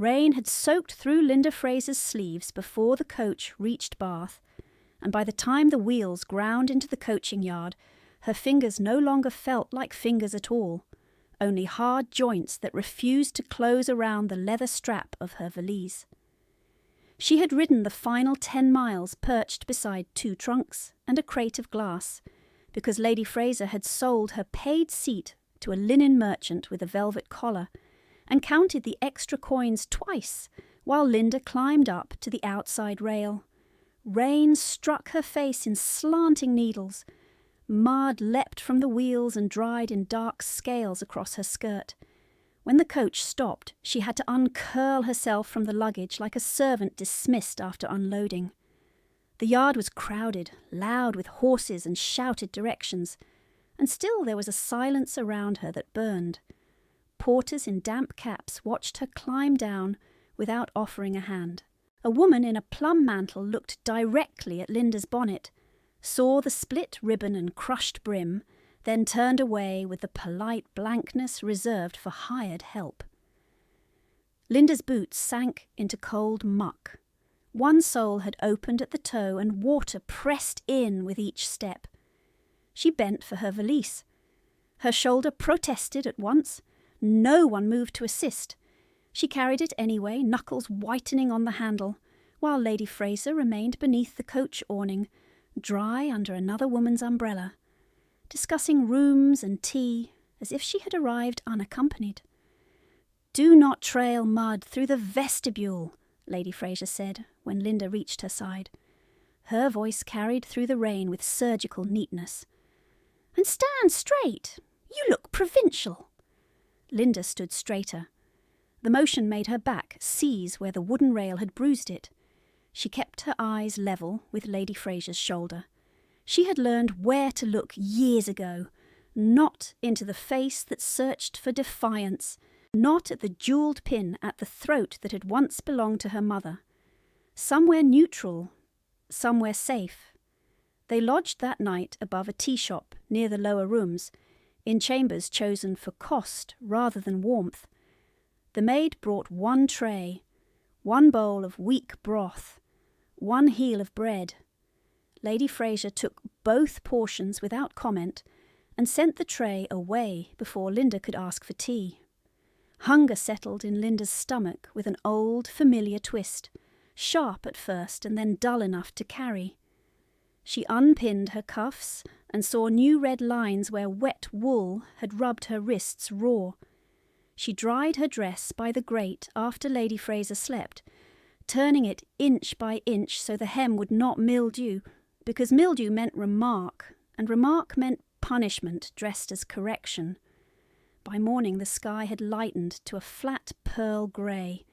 Rain had soaked through Linda Fraser's sleeves before the coach reached Bath, and by the time the wheels ground into the coaching yard, her fingers no longer felt like fingers at all, only hard joints that refused to close around the leather strap of her valise. She had ridden the final 10 miles perched beside 2 trunks and a crate of glass, because Lady Fraser had sold her paid seat to a linen merchant with a velvet collar, and counted the extra coins twice while Linda climbed up to the outside rail. Rain struck her face in slanting needles. Mud leapt from the wheels and dried in dark scales across her skirt. When the coach stopped, she had to uncurl herself from the luggage like a servant dismissed after unloading. The yard was crowded, loud with horses and shouted directions, and still there was a silence around her that burned. Porters in damp caps watched her climb down without offering a hand. A woman in a plum mantle looked directly at Linda's bonnet, saw the split ribbon and crushed brim, then turned away with the polite blankness reserved for hired help. Linda's boots sank into cold muck. One sole had opened at the toe and water pressed in with each step. She bent for her valise. Her shoulder protested at once. No one moved to assist. She carried it anyway, knuckles whitening on the handle, while Lady Fraser remained beneath the coach awning, dry under another woman's umbrella, discussing rooms and tea as if she had arrived unaccompanied. "Do not trail mud through the vestibule," Lady Fraser said when Linda reached her side. Her voice carried through the rain with surgical neatness. "And stand straight. You look provincial." Linda stood straighter. The motion made her back seize where the wooden rail had bruised it. She kept her eyes level with Lady Fraser's shoulder. She had learned where to look years ago, not into the face that searched for defiance, not at the jewelled pin at the throat that had once belonged to her mother. Somewhere neutral, somewhere safe. They lodged that night above a tea shop near the lower rooms, in chambers chosen for cost rather than warmth. The maid brought 1 tray, 1 bowl of weak broth, 1 heel of bread. Lady Fraser took both portions without comment and sent the tray away before Linda could ask for tea. Hunger settled in Linda's stomach with an old, familiar twist, sharp at first and then dull enough to carry. She unpinned her cuffs and saw new red lines where wet wool had rubbed her wrists raw. She dried her dress by the grate after Lady Fraser slept, turning it inch by inch so the hem would not mildew, because mildew meant remark, and remark meant punishment dressed as correction. By morning the sky had lightened to a flat pearl grey.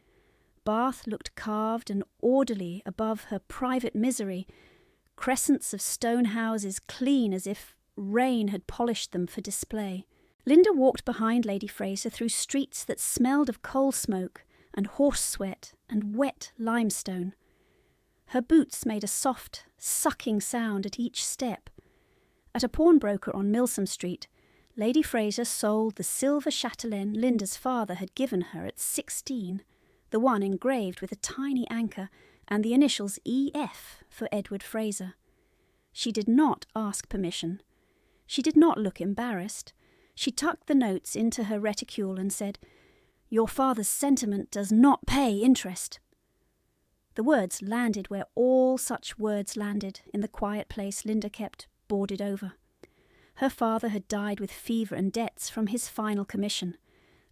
Bath looked carved and orderly above her private misery, crescents of stone houses clean as if rain had polished them for display. Linda walked behind Lady Fraser through streets that smelled of coal smoke and horse sweat and wet limestone. Her boots made a soft, sucking sound at each step. At a pawnbroker on Milsom Street, Lady Fraser sold the silver chatelaine Linda's father had given her at 16, the one engraved with a tiny anchor and the initials E.F. for Edward Fraser. She did not ask permission. She did not look embarrassed. She tucked the notes into her reticule and said, "Your father's sentiment does not pay interest." The words landed where all such words landed, in the quiet place Linda kept boarded over. Her father had died with fever and debts from his final commission,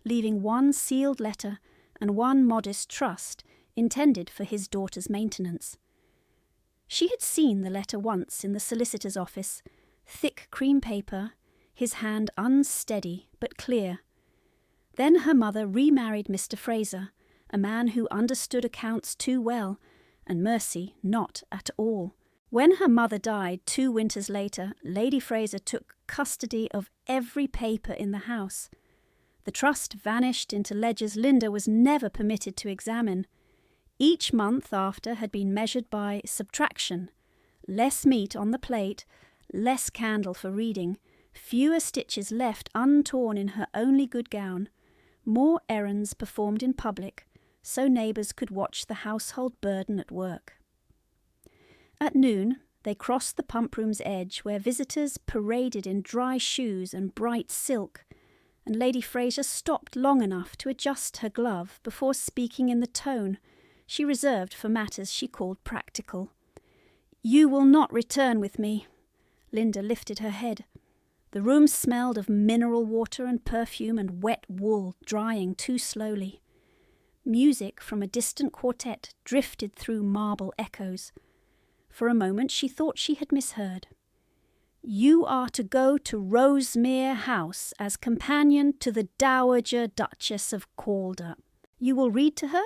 leaving 1 sealed letter and 1 modest trust intended for his daughter's maintenance. She had seen the letter once in the solicitor's office, thick cream paper, his hand unsteady but clear. Then her mother remarried Mr. Fraser, a man who understood accounts too well, and Mercy not at all. When her mother died 2 winters later, Lady Fraser took custody of every paper in the house. The trust vanished into ledgers Linda was never permitted to examine. Each month after had been measured by subtraction. Less meat on the plate, less candle for reading, fewer stitches left untorn in her only good gown, more errands performed in public, so neighbours could watch the household burden at work. At noon, they crossed the pump room's edge where visitors paraded in dry shoes and bright silk, and Lady Fraser stopped long enough to adjust her glove before speaking in the tone she reserved for matters she called practical. "You will not return with me." Linda lifted her head. The room smelled of mineral water and perfume and wet wool drying too slowly. Music from a distant quartet drifted through marble echoes. For a moment she thought she had misheard. "You are to go to Rosemere House as companion to the Dowager Duchess of Calder. You will read to her,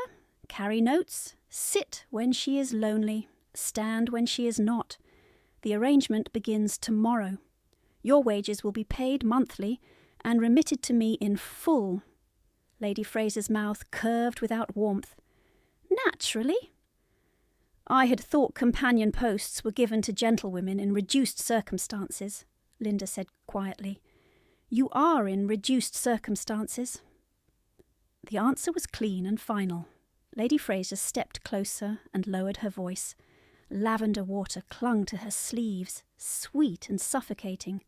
carry notes, sit when she is lonely, stand when she is not. The arrangement begins tomorrow. Your wages will be paid monthly and remitted to me in full." Lady Fraser's mouth curved without warmth. "Naturally." "I had thought companion posts were given to gentlewomen in reduced circumstances," Linda said quietly. "You are in reduced circumstances." The answer was clean and final. Lady Fraser stepped closer and lowered her voice. Lavender water clung to her sleeves, sweet and suffocating.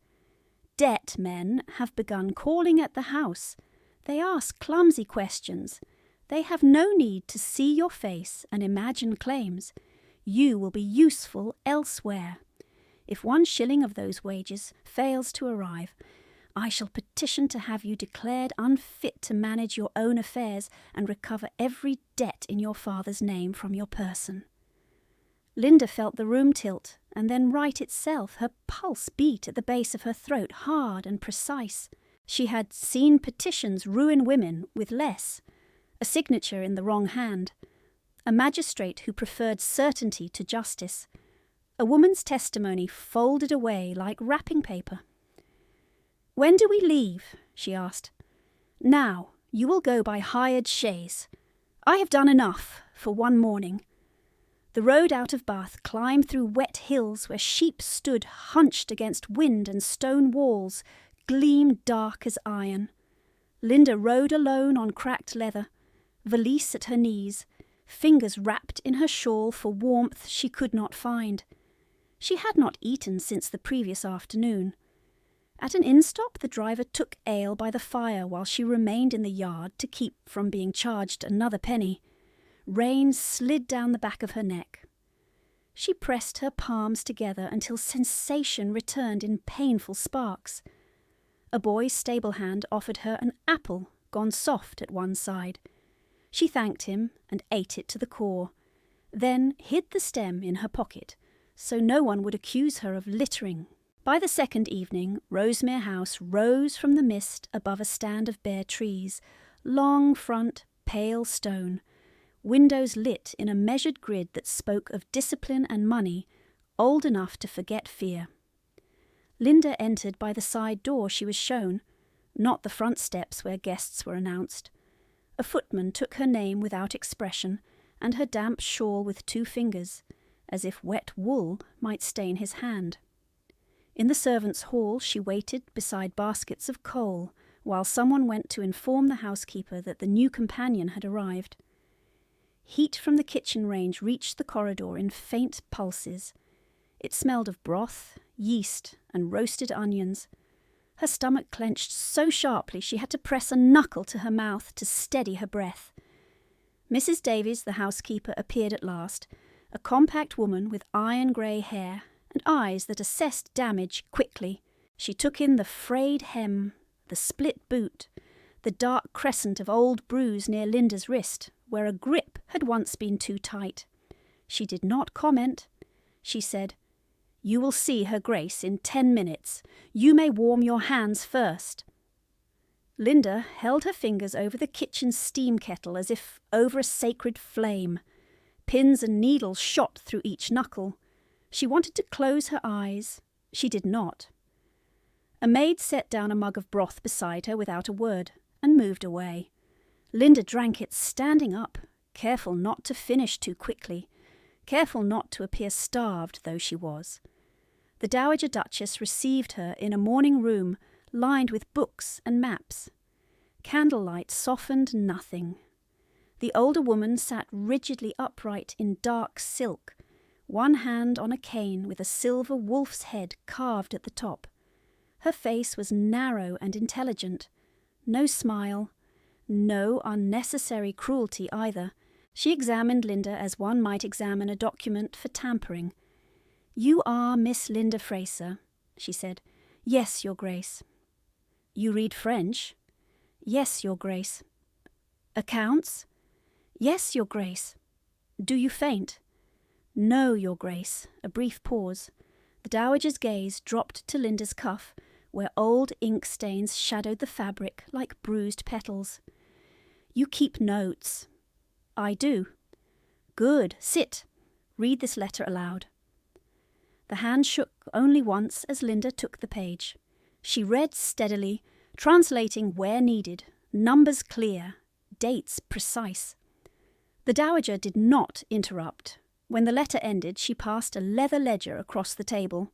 "Debt men have begun calling at the house. They ask clumsy questions. They have no need to see your face and imagine claims. You will be useful elsewhere. If 1 shilling of those wages fails to arrive, I shall petition to have you declared unfit to manage your own affairs and recover every debt in your father's name from your person." Linda felt the room tilt, and then right itself. Her pulse beat at the base of her throat, hard and precise. She had seen petitions ruin women with less. A signature in the wrong hand. A magistrate who preferred certainty to justice. A woman's testimony folded away like wrapping paper. "When do we leave?" she asked. "Now, you will go by hired chaise. I have done enough for one morning." The road out of Bath climbed through wet hills where sheep stood hunched against wind, and stone walls gleamed dark as iron. Linda rode alone on cracked leather, valise at her knees, fingers wrapped in her shawl for warmth she could not find. She had not eaten since the previous afternoon. At an inn-stop the driver took ale by the fire while she remained in the yard to keep from being charged another penny. Rain slid down the back of her neck. She pressed her palms together until sensation returned in painful sparks. A boy's stable hand offered her an apple gone soft at one side. She thanked him and ate it to the core, then hid the stem in her pocket so no one would accuse her of littering. By the second evening, Rosemere House rose from the mist above a stand of bare trees, long front, pale stone, windows lit in a measured grid that spoke of discipline and money, old enough to forget fear. Linda entered by the side door she was shown, not the front steps where guests were announced. A footman took her name without expression, and her damp shawl with 2 fingers, as if wet wool might stain his hand. In the servants' hall she waited beside baskets of coal, while someone went to inform the housekeeper that the new companion had arrived. Heat from the kitchen range reached the corridor in faint pulses. It smelled of broth, yeast, and roasted onions. Her stomach clenched so sharply she had to press a knuckle to her mouth to steady her breath. Mrs. Davies, the housekeeper, appeared at last, a compact woman with iron-grey hair and eyes that assessed damage quickly. She took in the frayed hem, the split boot, the dark crescent of old bruise near Linda's wrist, where a grip had once been too tight. She did not comment. She said, "You will see Her Grace in 10 minutes. You may warm your hands first." Linda held her fingers over the kitchen steam kettle as if over a sacred flame. Pins and needles shot through each knuckle. She wanted to close her eyes. She did not. A maid set down a mug of broth beside her without a word and moved away. Linda drank it standing up, careful not to finish too quickly, careful not to appear starved though she was. The Dowager Duchess received her in a morning room lined with books and maps. Candlelight softened nothing. The older woman sat rigidly upright in dark silk, one hand on a cane with a silver wolf's head carved at the top. Her face was narrow and intelligent. No smile, no unnecessary cruelty either. She examined Linda as one might examine a document for tampering. "You are Miss Linda Fraser," she said. "Yes, Your Grace." "You read French?" "Yes, Your Grace." "Accounts?" "Yes, Your Grace." "Do you faint?" "No, Your Grace." A brief pause. The dowager's gaze dropped to Linda's cuff, where old ink stains shadowed the fabric like bruised petals. "You keep notes." "I do." "Good. Sit. Read this letter aloud." The hand shook only once as Linda took the page. She read steadily, translating where needed, numbers clear, dates precise. The dowager did not interrupt. When the letter ended, she passed a leather ledger across the table.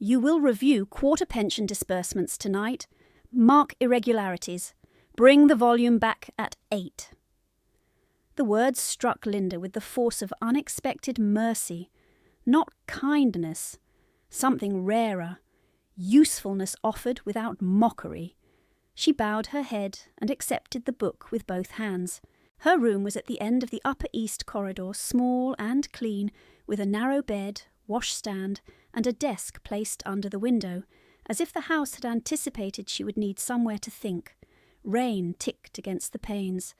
"You will review quarter pension disbursements tonight. Mark irregularities. Bring the volume back at 8. The words struck Linda with the force of unexpected mercy, not kindness, something rarer, usefulness offered without mockery. She bowed her head and accepted the book with both hands. Her room was at the end of the upper east corridor, small and clean, with a narrow bed, washstand, and a desk placed under the window, as if the house had anticipated she would need somewhere to think. Rain ticked against the panes.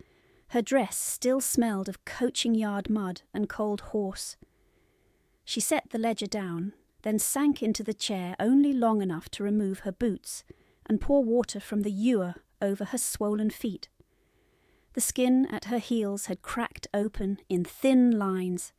Her dress still smelled of coaching yard mud and cold horse. She set the ledger down, then sank into the chair only long enough to remove her boots and pour water from the ewer over her swollen feet. The skin at her heels had cracked open in thin lines.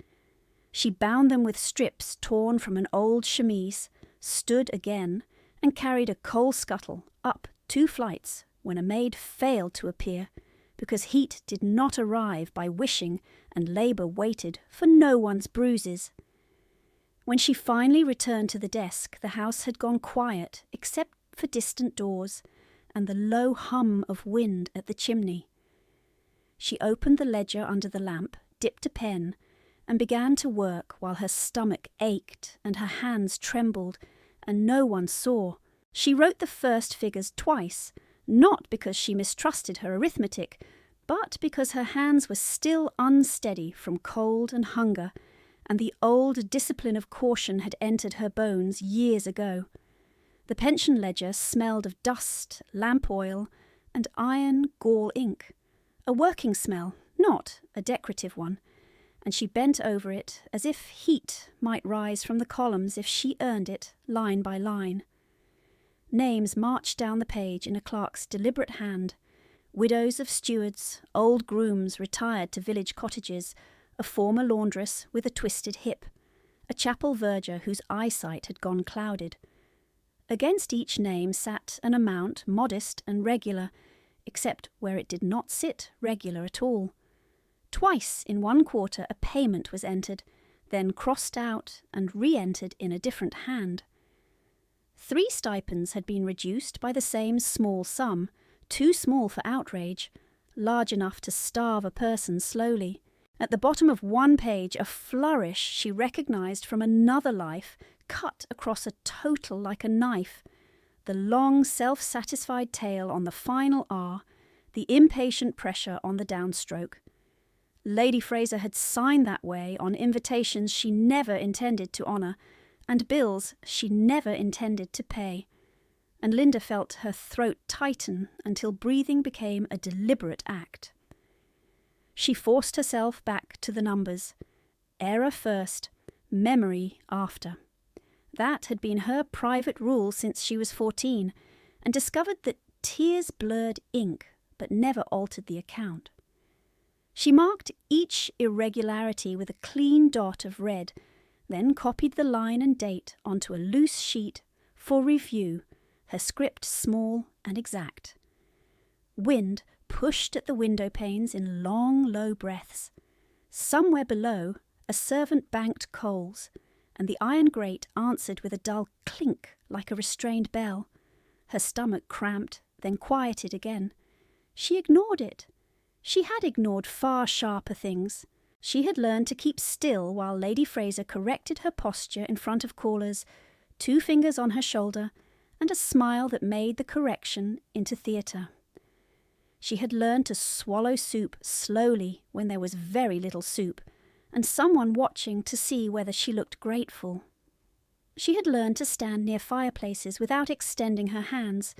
She bound them with strips torn from an old chemise, stood again, and carried a coal scuttle up 2 flights when a maid failed to appear, because heat did not arrive by wishing and labour waited for no one's bruises. When she finally returned to the desk, the house had gone quiet except for distant doors and the low hum of wind at the chimney. She opened the ledger under the lamp, dipped a pen, and began to work while her stomach ached and her hands trembled, and no one saw. She wrote the first figures twice, not because she mistrusted her arithmetic, but because her hands were still unsteady from cold and hunger, and the old discipline of caution had entered her bones years ago. The pension ledger smelled of dust, lamp oil, and iron gall ink. A working smell, not a decorative one, and she bent over it as if heat might rise from the columns if she earned it, line by line. Names marched down the page in a clerk's deliberate hand. Widows of stewards, old grooms retired to village cottages, a former laundress with a twisted hip, a chapel verger whose eyesight had gone clouded. Against each name sat an amount modest and regular, except where it did not sit regular at all. Twice in one quarter a payment was entered, then crossed out and re-entered in a different hand. 3 stipends had been reduced by the same small sum, too small for outrage, large enough to starve a person slowly. At the bottom of one page, a flourish she recognised from another life, cut across a total like a knife. The long, self-satisfied tail on the final R, the impatient pressure on the downstroke. Lady Fraser had signed that way on invitations she never intended to honour, and bills she never intended to pay. And Linda felt her throat tighten until breathing became a deliberate act. She forced herself back to the numbers. Error first, memory after. That had been her private rule since she was 14, and discovered that tears blurred ink, but never altered the account. She marked each irregularity with a clean dot of red, then copied the line and date onto a loose sheet for review, her script small and exact. Wind pushed at the window panes in long, low breaths. Somewhere below, a servant banked coals, and the iron grate answered with a dull clink like a restrained bell. Her stomach cramped, then quieted again. She ignored it. She had ignored far sharper things. She had learned to keep still while Lady Fraser corrected her posture in front of callers, 2 fingers on her shoulder, and a smile that made the correction into theatre. She had learned to swallow soup slowly when there was very little soup, and someone watching to see whether she looked grateful. She had learned to stand near fireplaces without extending her hands,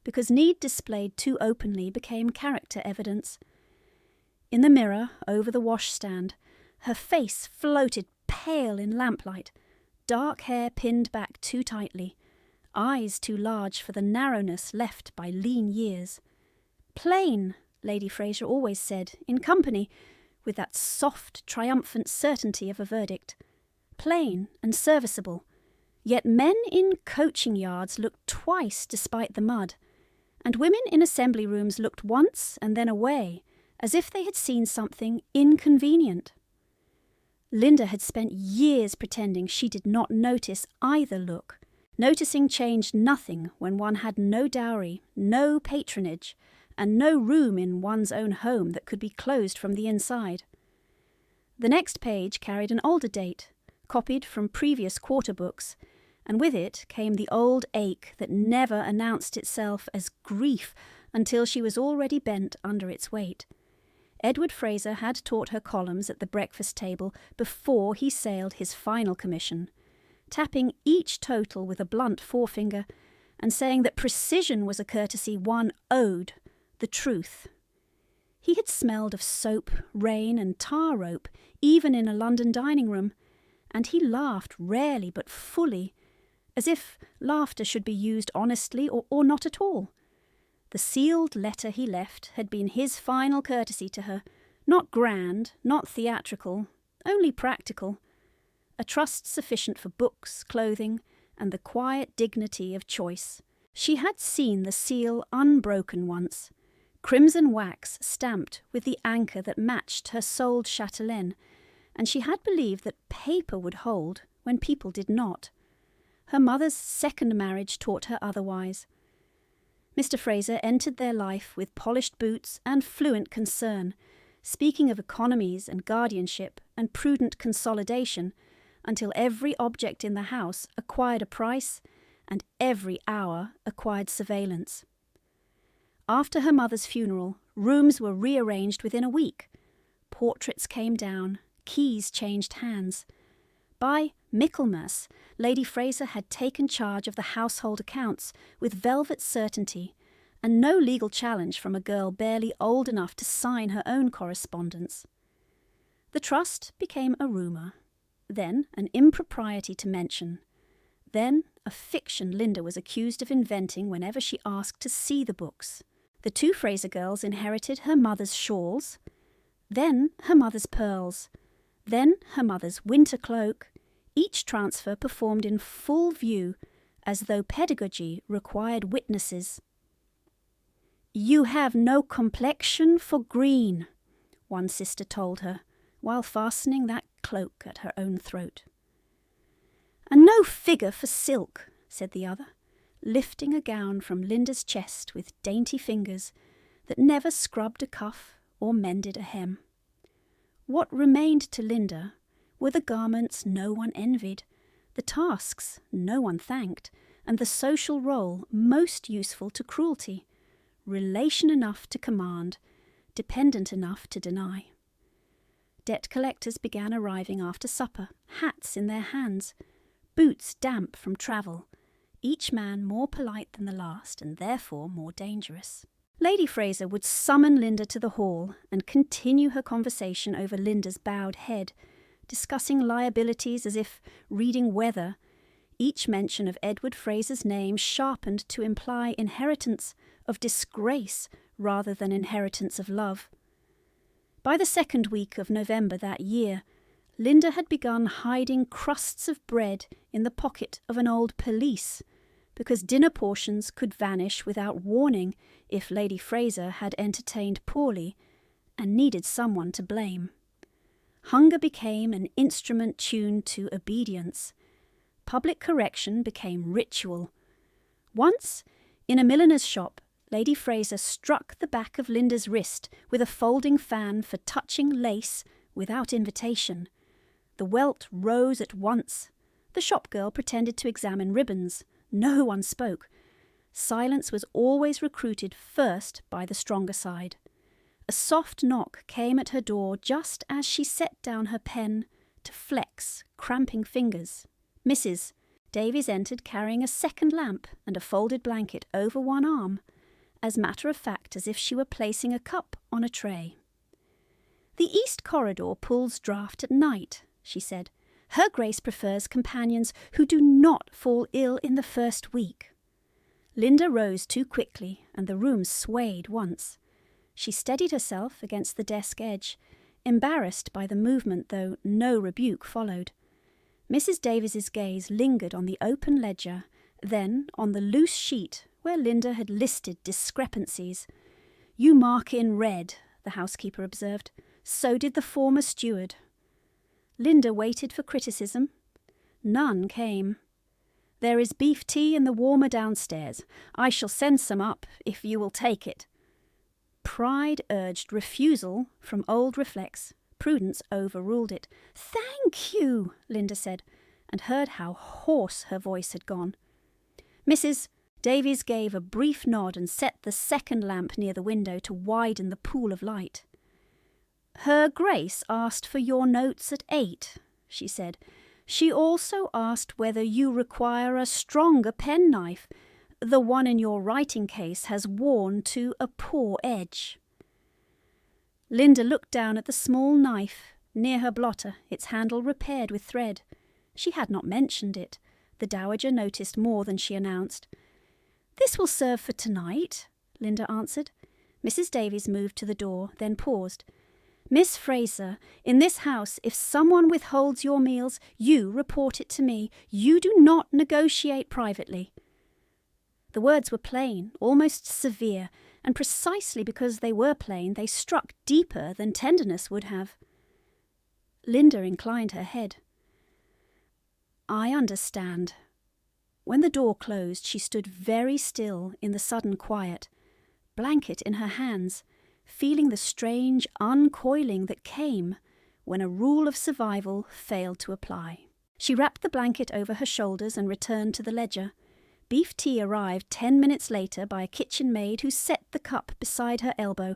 because need displayed too openly became character evidence. In the mirror over the washstand, her face floated pale in lamplight, dark hair pinned back too tightly, eyes too large for the narrowness left by lean years. Plain, Lady Fraser always said, in company, with that soft, triumphant certainty of a verdict. Plain and serviceable. Yet men in coaching yards looked twice despite the mud, and women in assembly rooms looked once and then away, as if they had seen something inconvenient. Linda had spent years pretending she did not notice either look. Noticing changed nothing when one had no dowry, no patronage, and no room in one's own home that could be closed from the inside. The next page carried an older date, copied from previous quarter books, and with it came the old ache that never announced itself as grief until she was already bent under its weight. Edward Fraser had taught her columns at the breakfast table before he sailed his final commission, tapping each total with a blunt forefinger and saying that precision was a courtesy one owed the truth. He had smelled of soap, rain and tar rope even in a London dining room, and he laughed rarely but fully, as if laughter should be used honestly or not at all. The sealed letter he left had been his final courtesy to her, not grand, not theatrical, only practical, a trust sufficient for books, clothing, and the quiet dignity of choice. She had seen the seal unbroken once, crimson wax stamped with the anchor that matched her souled chatelaine, and she had believed that paper would hold when people did not. Her mother's second marriage taught her otherwise. Mr. Fraser entered their life with polished boots and fluent concern, speaking of economies and guardianship and prudent consolidation, until every object in the house acquired a price and every hour acquired surveillance. After her mother's funeral, rooms were rearranged within a week. Portraits came down, keys changed hands. By Michaelmas, Lady Fraser had taken charge of the household accounts with velvet certainty, and no legal challenge from a girl barely old enough to sign her own correspondence. The trust became a rumour, then an impropriety to mention, then a fiction Linda was accused of inventing whenever she asked to see the books. The 2 Fraser girls inherited her mother's shawls, then her mother's pearls, then her mother's winter cloak, each transfer performed in full view, as though pedagogy required witnesses. "You have no complexion for green," one sister told her, while fastening that cloak at her own throat. "And no figure for silk," said the other, lifting a gown from Linda's chest with dainty fingers that never scrubbed a cuff or mended a hem. What remained to Linda were the garments no one envied, the tasks no one thanked, and the social role most useful to cruelty, relation enough to command, dependent enough to deny. Debt collectors began arriving after supper, hats in their hands, boots damp from travel, each man more polite than the last and therefore more dangerous. Lady Fraser would summon Linda to the hall and continue her conversation over Linda's bowed head, discussing liabilities as if reading weather, each mention of Edward Fraser's name sharpened to imply inheritance of disgrace rather than inheritance of love. By the second week of November that year, Linda had begun hiding crusts of bread in the pocket of an old pelisse, because dinner portions could vanish without warning if Lady Fraser had entertained poorly and needed someone to blame. Hunger became an instrument tuned to obedience. Public correction became ritual. Once, in a milliner's shop, Lady Fraser struck the back of Linda's wrist with a folding fan for touching lace without invitation. The welt rose at once. The shop girl pretended to examine ribbons. No one spoke. Silence was always recruited first by the stronger side. A soft knock came at her door just as she set down her pen to flex cramping fingers. Mrs. Davies entered carrying a second lamp and a folded blanket over one arm, as matter of fact as if she were placing a cup on a tray. "The east corridor pulls draught at night," she said. "Her Grace prefers companions who do not fall ill in the first week." Linda rose too quickly, and the room swayed once. She steadied herself against the desk edge, embarrassed by the movement, though no rebuke followed. Mrs. Davies's gaze lingered on the open ledger, then on the loose sheet where Linda had listed discrepancies. "You mark in red," the housekeeper observed. "So did the former steward." Linda waited for criticism. None came. "There is beef tea in the warmer downstairs. I shall send some up, if you will take it." Pride urged refusal from old reflex. Prudence overruled it. "Thank you," Linda said, and heard how hoarse her voice had gone. Mrs. Davies gave a brief nod and set the second lamp near the window to widen the pool of light. "Her Grace asked for your notes at 8, she said. "She also asked whether you require a stronger penknife. The one in your writing case has worn to a poor edge." Linda looked down at the small knife near her blotter, its handle repaired with thread. She had not mentioned it. The dowager noticed more than she announced. "This will serve for tonight," Linda answered. Mrs. Davies moved to the door, then paused. "Miss Fraser, in this house, if someone withholds your meals, you report it to me. You do not negotiate privately." The words were plain, almost severe, and precisely because they were plain, they struck deeper than tenderness would have. Linda inclined her head. "I understand." When the door closed, she stood very still in the sudden quiet, blanket in her hands, feeling the strange uncoiling that came when a rule of survival failed to apply. She wrapped the blanket over her shoulders and returned to the ledger. Beef tea arrived 10 minutes later by a kitchen maid who set the cup beside her elbow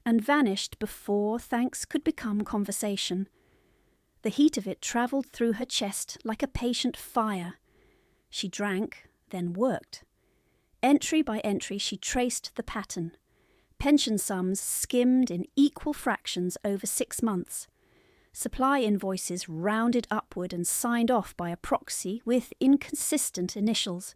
and vanished before thanks could become conversation. The heat of it travelled through her chest like a patient fire. She drank, then worked. Entry by entry she traced the pattern. Pension sums skimmed in equal fractions over 6 months. Supply invoices rounded upward and signed off by a proxy with inconsistent initials.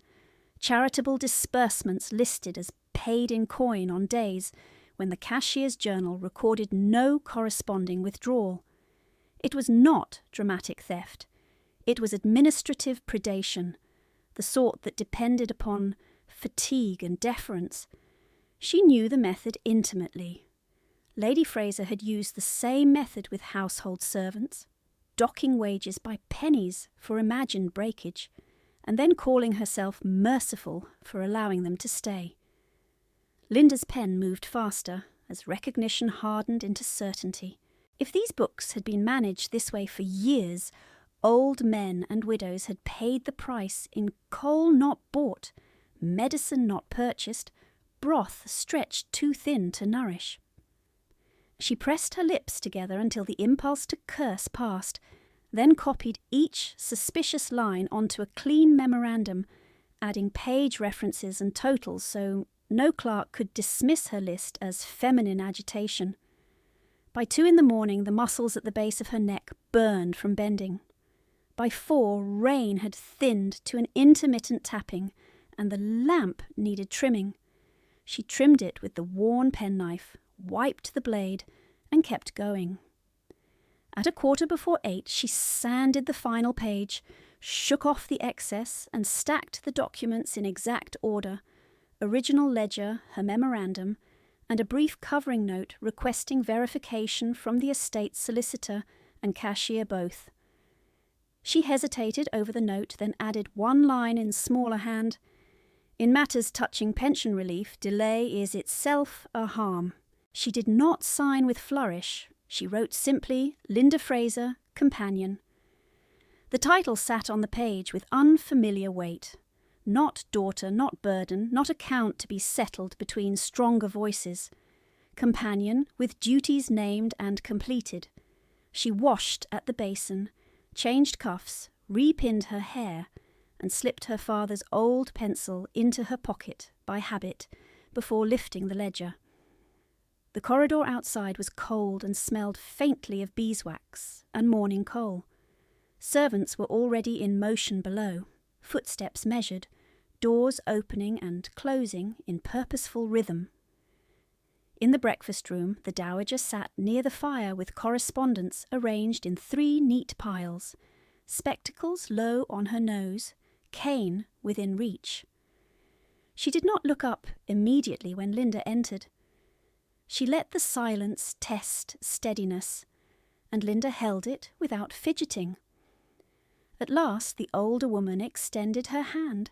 Charitable disbursements listed as paid in coin on days when the cashier's journal recorded no corresponding withdrawal. It was not dramatic theft. It was administrative predation, the sort that depended upon fatigue and deference. She knew the method intimately. Lady Fraser had used the same method with household servants, docking wages by pennies for imagined breakage, and then calling herself merciful for allowing them to stay. Linda's pen moved faster as recognition hardened into certainty. If these books had been managed this way for years, old men and widows had paid the price in coal not bought, medicine not purchased, broth stretched too thin to nourish. She pressed her lips together until the impulse to curse passed, then copied each suspicious line onto a clean memorandum, adding page references and totals so no clerk could dismiss her list as feminine agitation. By 2 a.m, the muscles at the base of her neck burned from bending. By 4, rain had thinned to an intermittent tapping, and the lamp needed trimming. She trimmed it with the worn penknife, wiped the blade, and kept going. At 8:15, she sanded the final page, shook off the excess, and stacked the documents in exact order: original ledger, her memorandum, and a brief covering note requesting verification from the estate's solicitor and cashier both. She hesitated over the note, then added one line in smaller hand: In matters touching pension relief, delay is itself a harm. She did not sign with flourish. She wrote simply, Linda Fraser, companion. The title sat on the page with unfamiliar weight. Not daughter, not burden, not account to be settled between stronger voices. Companion, with duties named and completed. She washed at the basin, changed cuffs, repinned her hair, and slipped her father's old pencil into her pocket by habit before lifting the ledger. The corridor outside was cold and smelled faintly of beeswax and morning coal. Servants were already in motion below, footsteps measured, doors opening and closing in purposeful rhythm. In the breakfast room, the dowager sat near the fire with correspondence arranged in 3 neat piles, spectacles low on her nose, cane within reach. She did not look up immediately when Linda entered. She let the silence test steadiness, and Linda held it without fidgeting. At last the older woman extended her hand.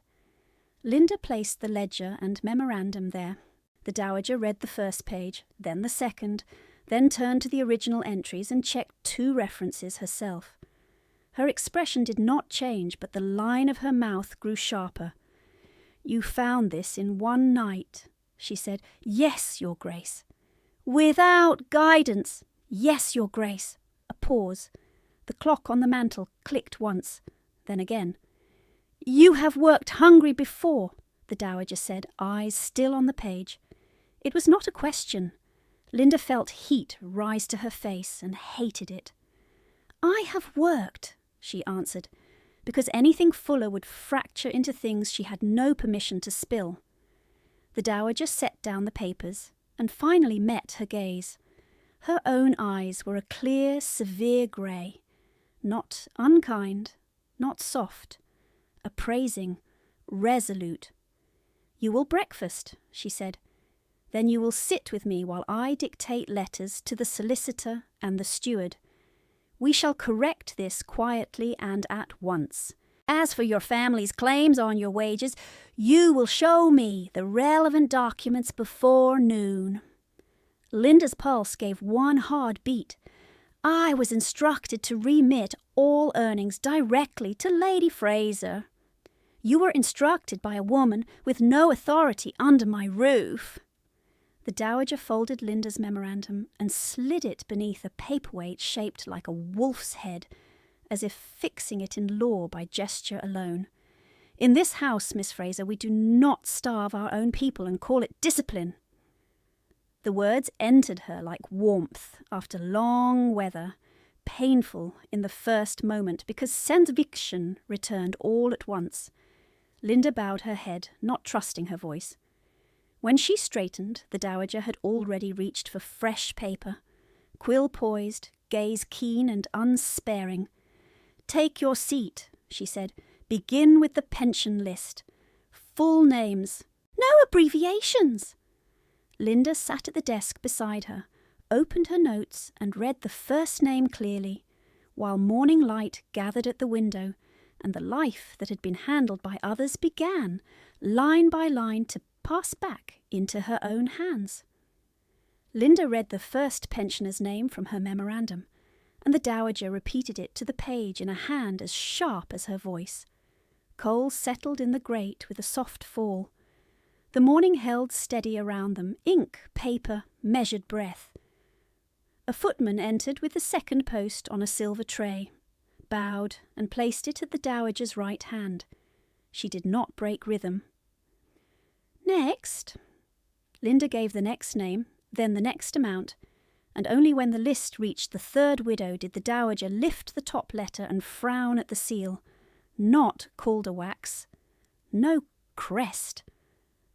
Linda placed the ledger and memorandum there. The dowager read the first page, then the second, then turned to the original entries and checked 2 references herself. Her expression did not change, but the line of her mouth grew sharper. "You found this in one night," she said. "Yes, Your Grace." "Without guidance." "Yes, Your Grace." A pause. The clock on the mantel clicked once, then again. "You have worked hungry before," the dowager said, eyes still on the page. It was not a question. Linda felt heat rise to her face and hated it. "I have worked," she answered, because anything fuller would fracture into things she had no permission to spill. The dowager set down the papers and finally met her gaze. Her own eyes were a clear, severe grey, not unkind, not soft, appraising, resolute. "You will breakfast," she said. "Then you will sit with me while I dictate letters to the solicitor and the steward. We shall correct this quietly and at once. As for your family's claims on your wages, you will show me the relevant documents before noon." Linda's pulse gave one hard beat. "I was instructed to remit all earnings directly to Lady Fraser." "You were instructed by a woman with no authority under my roof." The dowager folded Linda's memorandum and slid it beneath a paperweight shaped like a wolf's head, as if fixing it in law by gesture alone. "In this house, Miss Fraser, we do not starve our own people and call it discipline." The words entered her like warmth after long weather, painful in the first moment because conviction returned all at once. Linda bowed her head, not trusting her voice. When she straightened, the dowager had already reached for fresh paper. Quill poised, gaze keen and unsparing. "Take your seat," she said. "Begin with the pension list. Full names." "No abbreviations." Linda sat at the desk beside her, opened her notes and read the first name clearly, while morning light gathered at the window, and the life that had been handled by others began, line by line, to pass back into her own hands. Linda read the first pensioner's name from her memorandum, and the dowager repeated it to the page in a hand as sharp as her voice. Coal settled in the grate with a soft fall. The morning held steady around them, ink, paper, measured breath. A footman entered with the second post on a silver tray, bowed and placed it at the dowager's right hand. She did not break rhythm. "Next." Linda gave the next name, then the next amount, and only when the list reached the 3rd widow did the dowager lift the top letter and frown at the seal. Not Calderwax. No crest.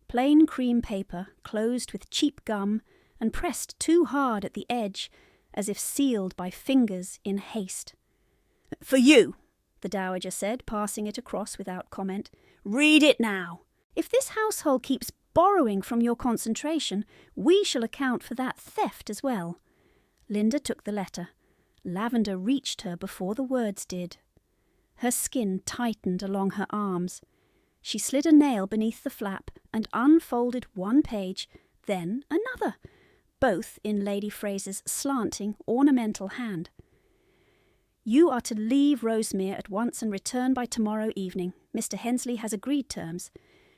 Plain cream paper, closed with cheap gum and pressed too hard at the edge, as if sealed by fingers in haste. "For you," the dowager said, passing it across without comment. "Read it now. If this household keeps borrowing from your concentration, we shall account for that theft as well." Linda took the letter. Lavender reached her before the words did. Her skin tightened along her arms. She slid a nail beneath the flap and unfolded one page, then another, both in Lady Fraser's slanting, ornamental hand. You are to leave Rosemere at once and return by tomorrow evening. Mr. Hensley has agreed terms.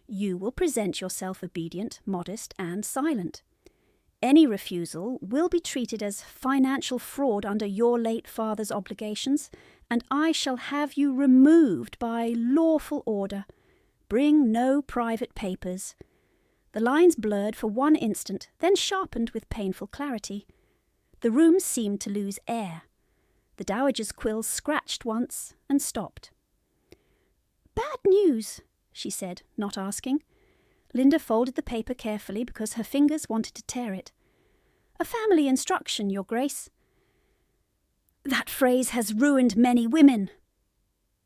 You will present yourself obedient, modest, and silent. Any refusal will be treated as financial fraud under your late father's obligations, and I shall have you removed by lawful order. Bring no private papers. The lines blurred for one instant, then sharpened with painful clarity. The room seemed to lose air. The dowager's quill scratched once and stopped. "Bad news," she said, not asking. Linda folded the paper carefully because her fingers wanted to tear it. "A family instruction, Your Grace." "That phrase has ruined many women."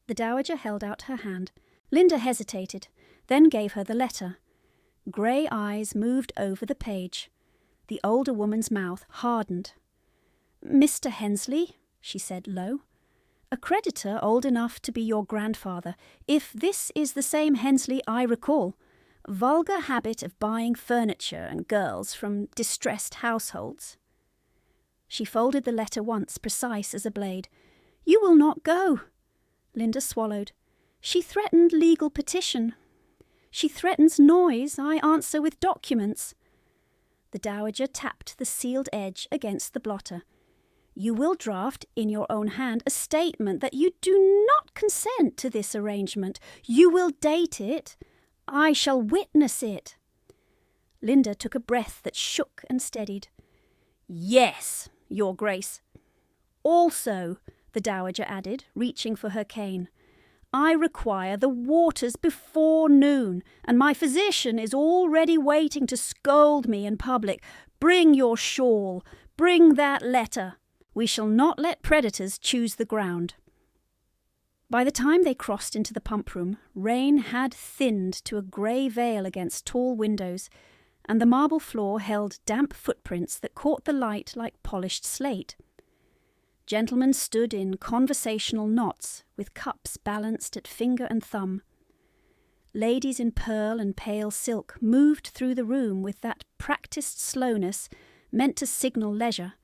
The dowager held out her hand. Linda hesitated, then gave her the letter. Grey eyes moved over the page. The older woman's mouth hardened. "Mr. Hensley," she said low, "a creditor old enough to be your grandfather, if this is the same Hensley I recall. Vulgar habit of buying furniture and girls from distressed households." She folded the letter once, precise as a blade. "You will not go." Linda swallowed. "She threatened legal petition. She threatens noise. I answer with documents." The dowager tapped the sealed edge against the blotter. "You will draft in your own hand a statement that you do not consent to this arrangement. You will date it. I shall witness it." Linda took a breath that shook and steadied. "Yes, Your Grace." "Also," the dowager added, reaching for her cane, "I require the waters before noon, and my physician is already waiting to scold me in public. Bring your shawl. Bring that letter. We shall not let predators choose the ground." By the time they crossed into the pump room, rain had thinned to a grey veil against tall windows, and the marble floor held damp footprints that caught the light like polished slate. Gentlemen stood in conversational knots, with cups balanced at finger and thumb. Ladies in pearl and pale silk moved through the room with that practised slowness meant to signal leisure.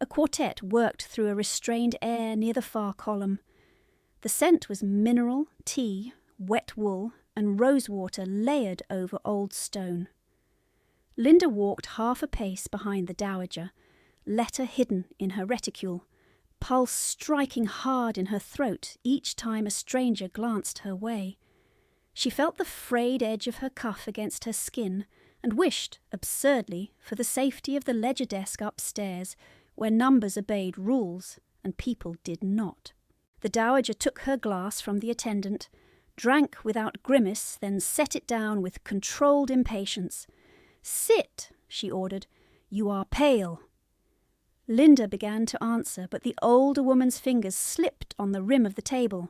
A quartet worked through a restrained air near the far column. The scent was mineral, tea, wet wool, and rosewater layered over old stone. Linda walked half a pace behind the dowager, letter hidden in her reticule, pulse striking hard in her throat each time a stranger glanced her way. She felt the frayed edge of her cuff against her skin and wished, absurdly, for the safety of the ledger desk upstairs, where numbers obeyed rules and people did not. The dowager took her glass from the attendant, drank without grimace, then set it down with controlled impatience. "Sit," she ordered. "You are pale." Linda began to answer, but the older woman's fingers slipped on the rim of the table.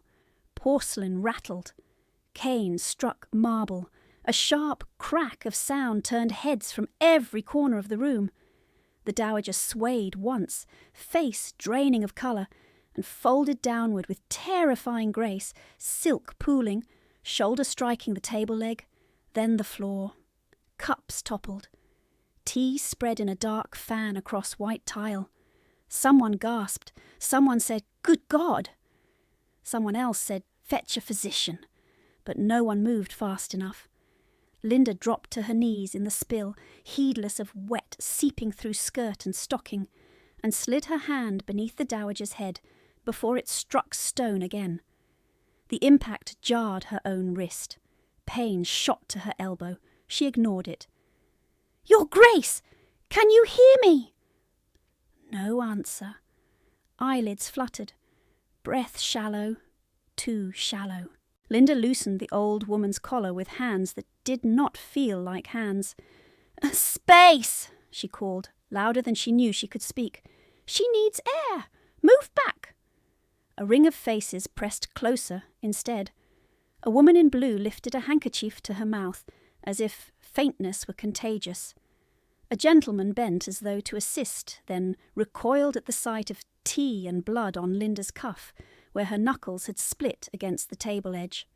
Porcelain rattled. Cane struck marble. A sharp crack of sound turned heads from every corner of the room. The dowager swayed once, face draining of colour, and folded downward with terrifying grace, silk pooling, shoulder striking the table leg, then the floor. Cups toppled. Tea spread in a dark fan across white tile. Someone gasped. Someone said, "Good God!" Someone else said, "Fetch a physician." But no one moved fast enough. Linda dropped to her knees in the spill, heedless of wet seeping through skirt and stocking, and slid her hand beneath the dowager's head before it struck stone again. The impact jarred her own wrist. Pain shot to her elbow. She ignored it. "Your Grace! Can you hear me?" No answer. Eyelids fluttered. Breath shallow, too shallow. Linda loosened the old woman's collar with hands that did not feel like hands. "Space!" she called, louder than she knew she could speak. "She needs air! Move back!" A ring of faces pressed closer instead. A woman in blue lifted a handkerchief to her mouth, as if faintness were contagious. A gentleman bent as though to assist, then recoiled at the sight of tea and blood on Linda's cuff, where her knuckles had split against the table edge.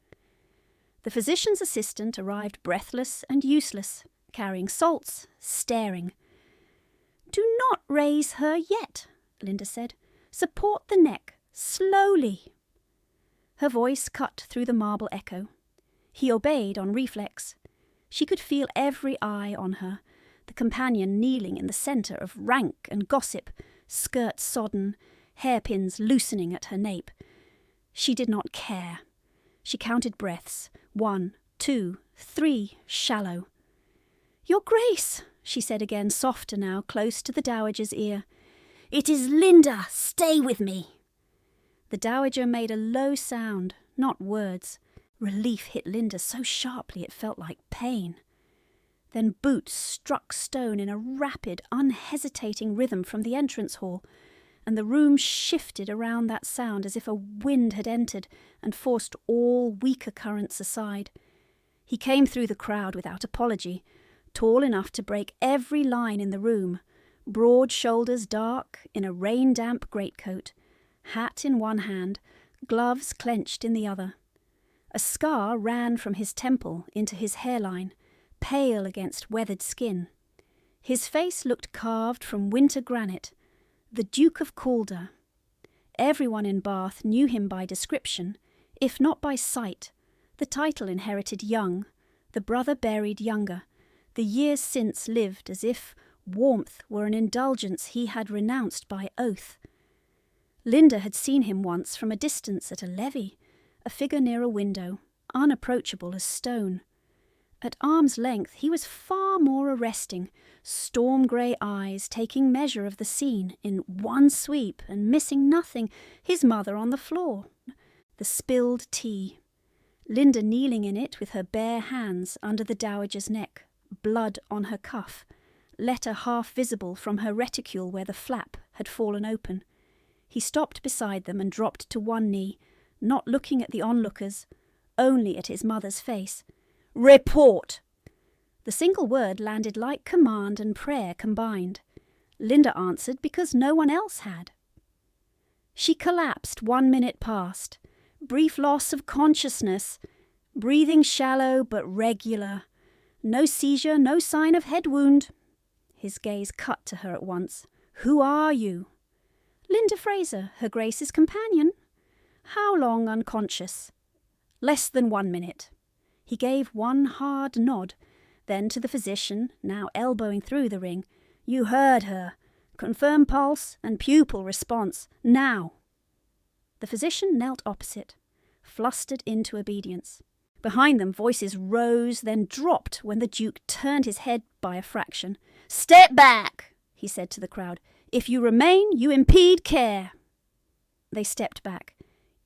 The physician's assistant arrived breathless and useless, carrying salts, staring. "Do not raise her yet," Linda said. "Support the neck, slowly." Her voice cut through the marble echo. He obeyed on reflex. She could feel every eye on her, the companion kneeling in the centre of rank and gossip, skirts sodden, hairpins loosening at her nape. She did not care. She counted breaths. 1, 2, 3, shallow. "Your Grace," she said again, softer now, close to the Dowager's ear. "It is Linda. Stay with me." The Dowager made a low sound, not words. Relief hit Linda so sharply it felt like pain. Then boots struck stone in a rapid, unhesitating rhythm from the entrance hall, and the room shifted around that sound as if a wind had entered and forced all weaker currents aside. He came through the crowd without apology, tall enough to break every line in the room, broad shoulders dark, in a rain-damp greatcoat, hat in one hand, gloves clenched in the other. A scar ran from his temple into his hairline, pale against weathered skin. His face looked carved from winter granite, the Duke of Calder. Everyone in Bath knew him by description, if not by sight, the title inherited young, the brother buried younger, the years since lived as if warmth were an indulgence he had renounced by oath. Linda had seen him once from a distance at a levee, a figure near a window, unapproachable as stone. At arm's length he was far more arresting, storm-grey eyes taking measure of the scene in one sweep and missing nothing, his mother on the floor, the spilled tea, Linda kneeling in it with her bare hands under the Dowager's neck, blood on her cuff, letter half visible from her reticule where the flap had fallen open. He stopped beside them and dropped to one knee, not looking at the onlookers, only at his mother's face. "Report!" The single word landed like command and prayer combined. Linda answered because no one else had. She collapsed 1 minute past. Brief loss of consciousness. Breathing shallow but regular. No seizure, no sign of head wound. His gaze cut to her at once. "Who are you?" "Linda Fraser, Her Grace's companion." "How long unconscious?" "Less than 1 minute." He gave one hard nod, then to the physician, now elbowing through the ring. "You heard her. Confirm pulse and pupil response. Now." The physician knelt opposite, flustered into obedience. Behind them voices rose, then dropped when the Duke turned his head by a fraction. "Step back," he said to the crowd. "If you remain, you impede care." They stepped back.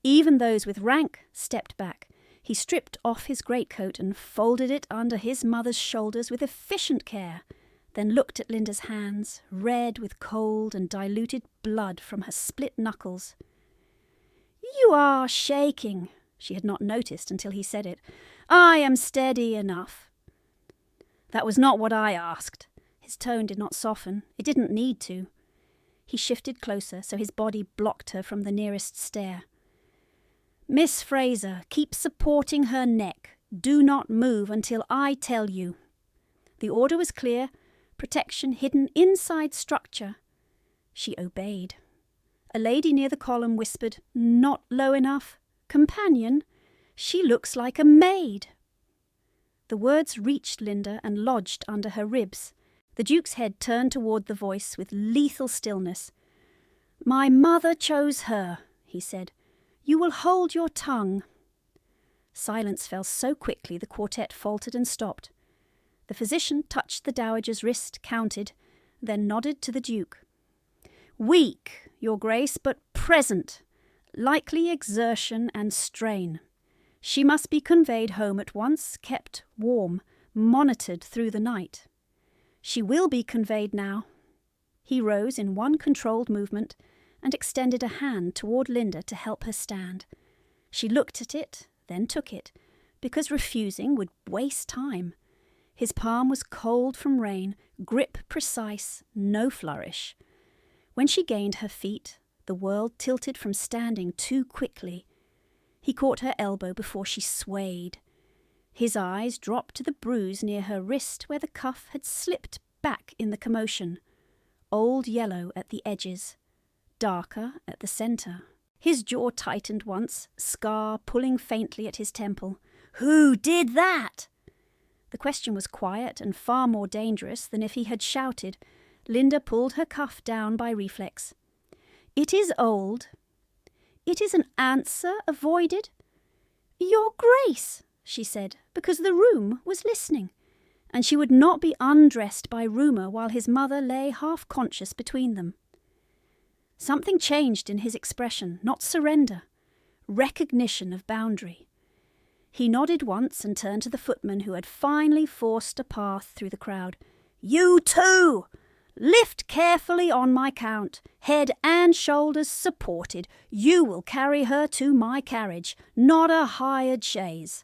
Even those with rank stepped back. He stripped off his greatcoat and folded it under his mother's shoulders with efficient care, then looked at Linda's hands, red with cold and diluted blood from her split knuckles. "You are shaking," she had not noticed until he said it. "I am steady enough." "That was not what I asked." His tone did not soften. It didn't need to. He shifted closer so his body blocked her from the nearest stair. "Miss Fraser, keep supporting her neck. Do not move until I tell you." The order was clear, protection hidden inside structure. She obeyed. A lady near the column whispered, "Not low enough. Companion, she looks like a maid." The words reached Linda and lodged under her ribs. The Duke's head turned toward the voice with lethal stillness. "My mother chose her," he said. "You will hold your tongue." Silence fell so quickly the quartet faltered and stopped. The physician touched the Dowager's wrist, counted, then nodded to the Duke. "Weak, Your Grace, but present. Likely exertion and strain. She must be conveyed home at once, kept warm, monitored through the night. She will be conveyed now." He rose in one controlled movement and extended a hand toward Linda to help her stand. She looked at it, then took it, because refusing would waste time. His palm was cold from rain, grip precise, no flourish. When she gained her feet, the world tilted from standing too quickly. He caught her elbow before she swayed. His eyes dropped to the bruise near her wrist where the cuff had slipped back in the commotion, old yellow at the edges, darker at the centre. His jaw tightened once, scar pulling faintly at his temple. "Who did that?" The question was quiet and far more dangerous than if he had shouted. Linda pulled her cuff down by reflex. "It is old. It is an answer avoided." "Your Grace," she said, because the room was listening, and she would not be undressed by rumour while his mother lay half-conscious between them. Something changed in his expression, not surrender, recognition of boundary. He nodded once and turned to the footman who had finally forced a path through the crowd. "You too! Lift carefully on my count, head and shoulders supported. You will carry her to my carriage, not a hired chaise.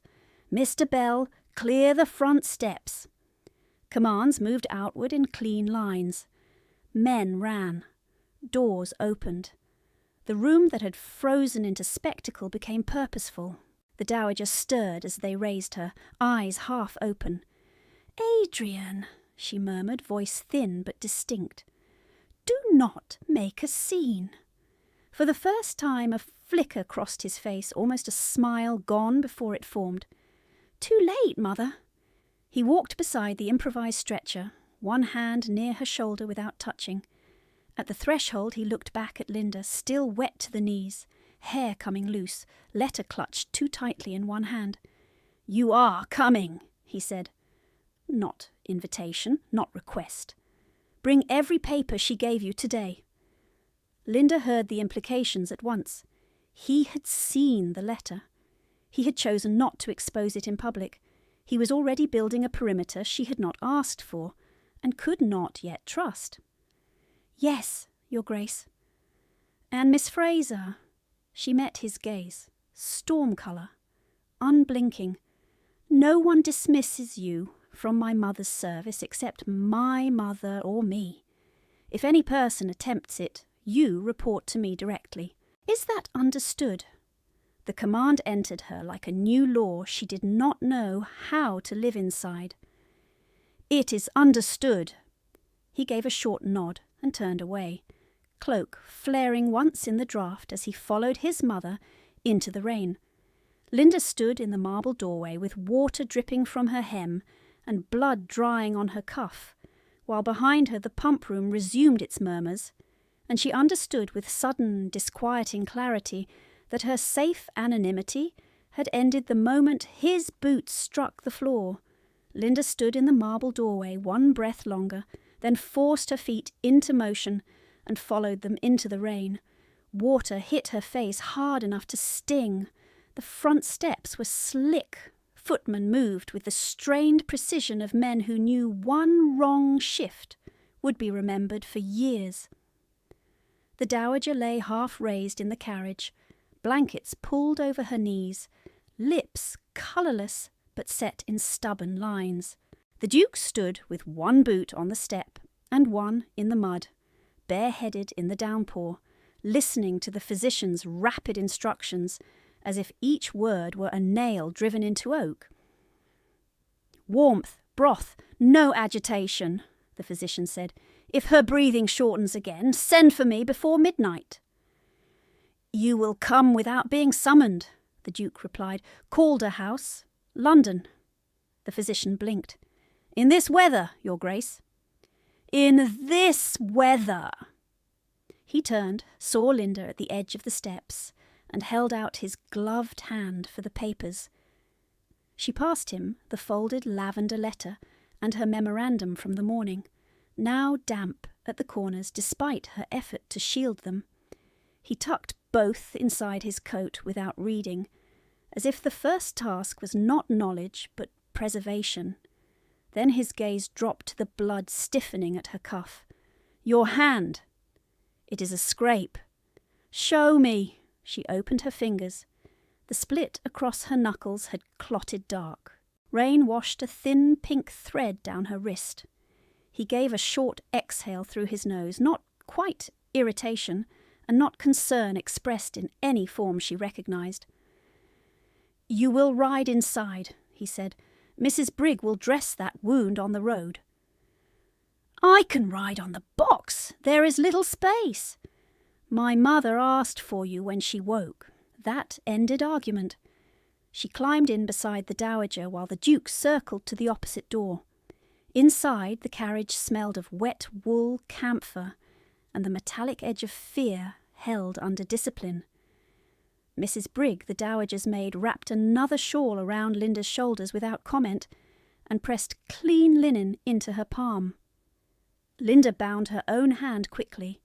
Mr. Bell, clear the front steps." Commands moved outward in clean lines. Men ran. Doors opened. The room that had frozen into spectacle became purposeful. The dowager stirred as they raised her, eyes half open. "Adrian," she murmured, voice thin but distinct, "do not make a scene." For the first time a flicker crossed his face, almost a smile gone before it formed. "Too late, Mother." He walked beside the improvised stretcher, one hand near her shoulder without touching. At the threshold he looked back at Linda, still wet to the knees, hair coming loose, letter clutched too tightly in one hand. "You are coming," he said. "Not invitation, not request. Bring every paper she gave you today." Linda heard the implications at once. He had seen the letter. He had chosen not to expose it in public. He was already building a perimeter she had not asked for, and could not yet trust. "Yes, Your Grace." "And Miss Fraser?" She met his gaze, storm colour, unblinking. "No one dismisses you from my mother's service except my mother or me. If any person attempts it, you report to me directly. Is that understood?" The command entered her like a new law she did not know how to live inside. "It is understood." He gave a short nod and turned away, cloak flaring once in the draught as he followed his mother into the rain. Linda stood in the marble doorway with water dripping from her hem and blood drying on her cuff, while behind her the pump room resumed its murmurs, and she understood with sudden disquieting clarity that her safe anonymity had ended the moment his boots struck the floor. Linda stood in the marble doorway one breath longer, then forced her feet into motion and followed them into the rain. Water hit her face hard enough to sting. The front steps were slick. Footmen moved with the strained precision of men who knew one wrong shift would be remembered for years. The dowager lay half raised in the carriage, blankets pulled over her knees, lips colourless but set in stubborn lines. The Duke stood with one boot on the step and one in the mud, bareheaded in the downpour, listening to the physician's rapid instructions as if each word were a nail driven into oak. "Warmth, broth, no agitation," the physician said. "If her breathing shortens again, send for me before midnight." "You will come without being summoned," the Duke replied. "Calder House, London." The physician blinked. "In this weather, Your Grace." "In this weather!" He turned, saw Linda at the edge of the steps, and held out his gloved hand for the papers. She passed him the folded lavender letter and her memorandum from the morning, now damp at the corners despite her effort to shield them. He tucked both inside his coat without reading, as if the first task was not knowledge but preservation. Then his gaze dropped to the blood stiffening at her cuff. "Your hand." "It is a scrape." "Show me." She opened her fingers. The split across her knuckles had clotted dark. Rain washed a thin pink thread down her wrist. He gave a short exhale through his nose, not quite irritation, and not concern expressed in any form she recognized. "You will ride inside," he said. "Mrs. Brigg will dress that wound on the road." "I can ride on the box. There is little space." "My mother asked for you when she woke." That ended argument. She climbed in beside the dowager while the Duke circled to the opposite door. Inside, the carriage smelled of wet wool, camphor, and the metallic edge of fear held under discipline. Mrs. Brigg, the dowager's maid, wrapped another shawl around Linda's shoulders without comment and pressed clean linen into her palm. Linda bound her own hand quickly.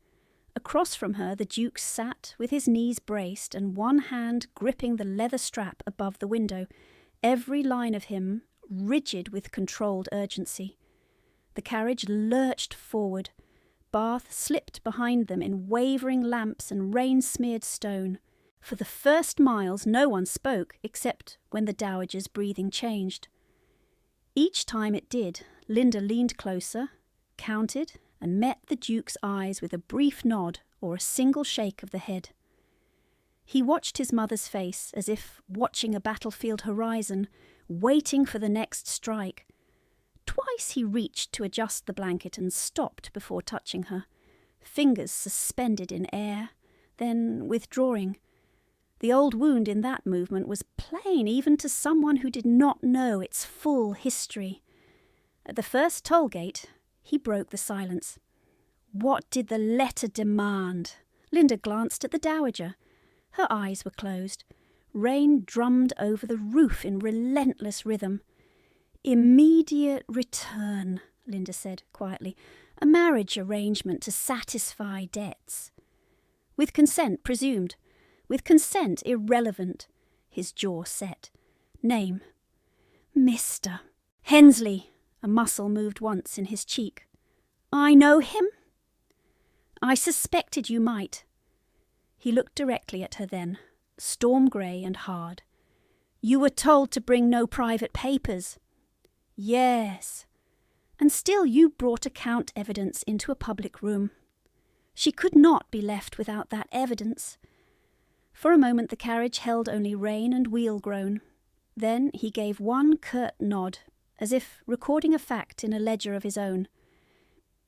Across from her, the Duke sat with his knees braced and one hand gripping the leather strap above the window, every line of him rigid with controlled urgency. The carriage lurched forward. Bath slipped behind them in wavering lamps and rain-smeared stone. For the first miles no one spoke except when the dowager's breathing changed. Each time it did, Linda leaned closer, counted, and met the Duke's eyes with a brief nod or a single shake of the head. He watched his mother's face as if watching a battlefield horizon, waiting for the next strike. Twice he reached to adjust the blanket and stopped before touching her, fingers suspended in air, then withdrawing. The old wound in that movement was plain even to someone who did not know its full history. At the first toll gate, he broke the silence. What did the letter demand? Linda glanced at the dowager. Her eyes were closed. Rain drummed over the roof in relentless rhythm. "Immediate return," Linda said quietly. "A marriage arrangement to satisfy debts." "With consent presumed. With consent irrelevant." His jaw set. "Name?" "Mr. Hensley." A muscle moved once in his cheek. "I know him?" "I suspected you might." He looked directly at her then, storm grey and hard. "You were told to bring no private papers." "Yes." "And still you brought account evidence into a public room." She could not be left without that evidence. For a moment the carriage held only rain and wheel groan. Then he gave one curt nod, as if recording a fact in a ledger of his own.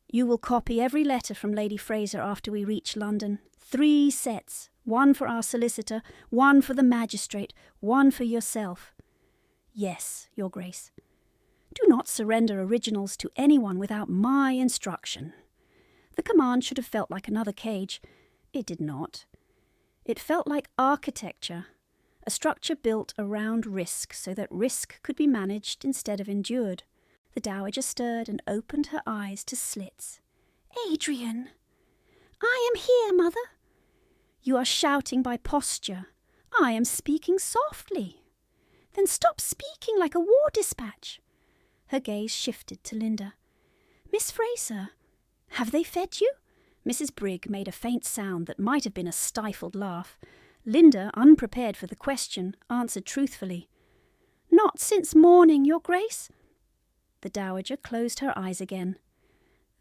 "You will copy every letter from Lady Fraser after we reach London. 3 sets, 1 for our solicitor, 1 for the magistrate, 1 for yourself." "Yes, Your Grace." "Do not surrender originals to anyone without my instruction." The command should have felt like another cage. It did not. It felt like architecture, a structure built around risk so that risk could be managed instead of endured. The dowager stirred and opened her eyes to slits. "Adrian!" "I am here, Mother." "You are shouting by posture. I am speaking softly." "Then stop speaking like a war dispatch." Her gaze shifted to Linda. "Miss Fraser, have they fed you?" Mrs. Brigg made a faint sound that might have been a stifled laugh. Linda, unprepared for the question, answered truthfully. "Not since morning, Your Grace." The dowager closed her eyes again.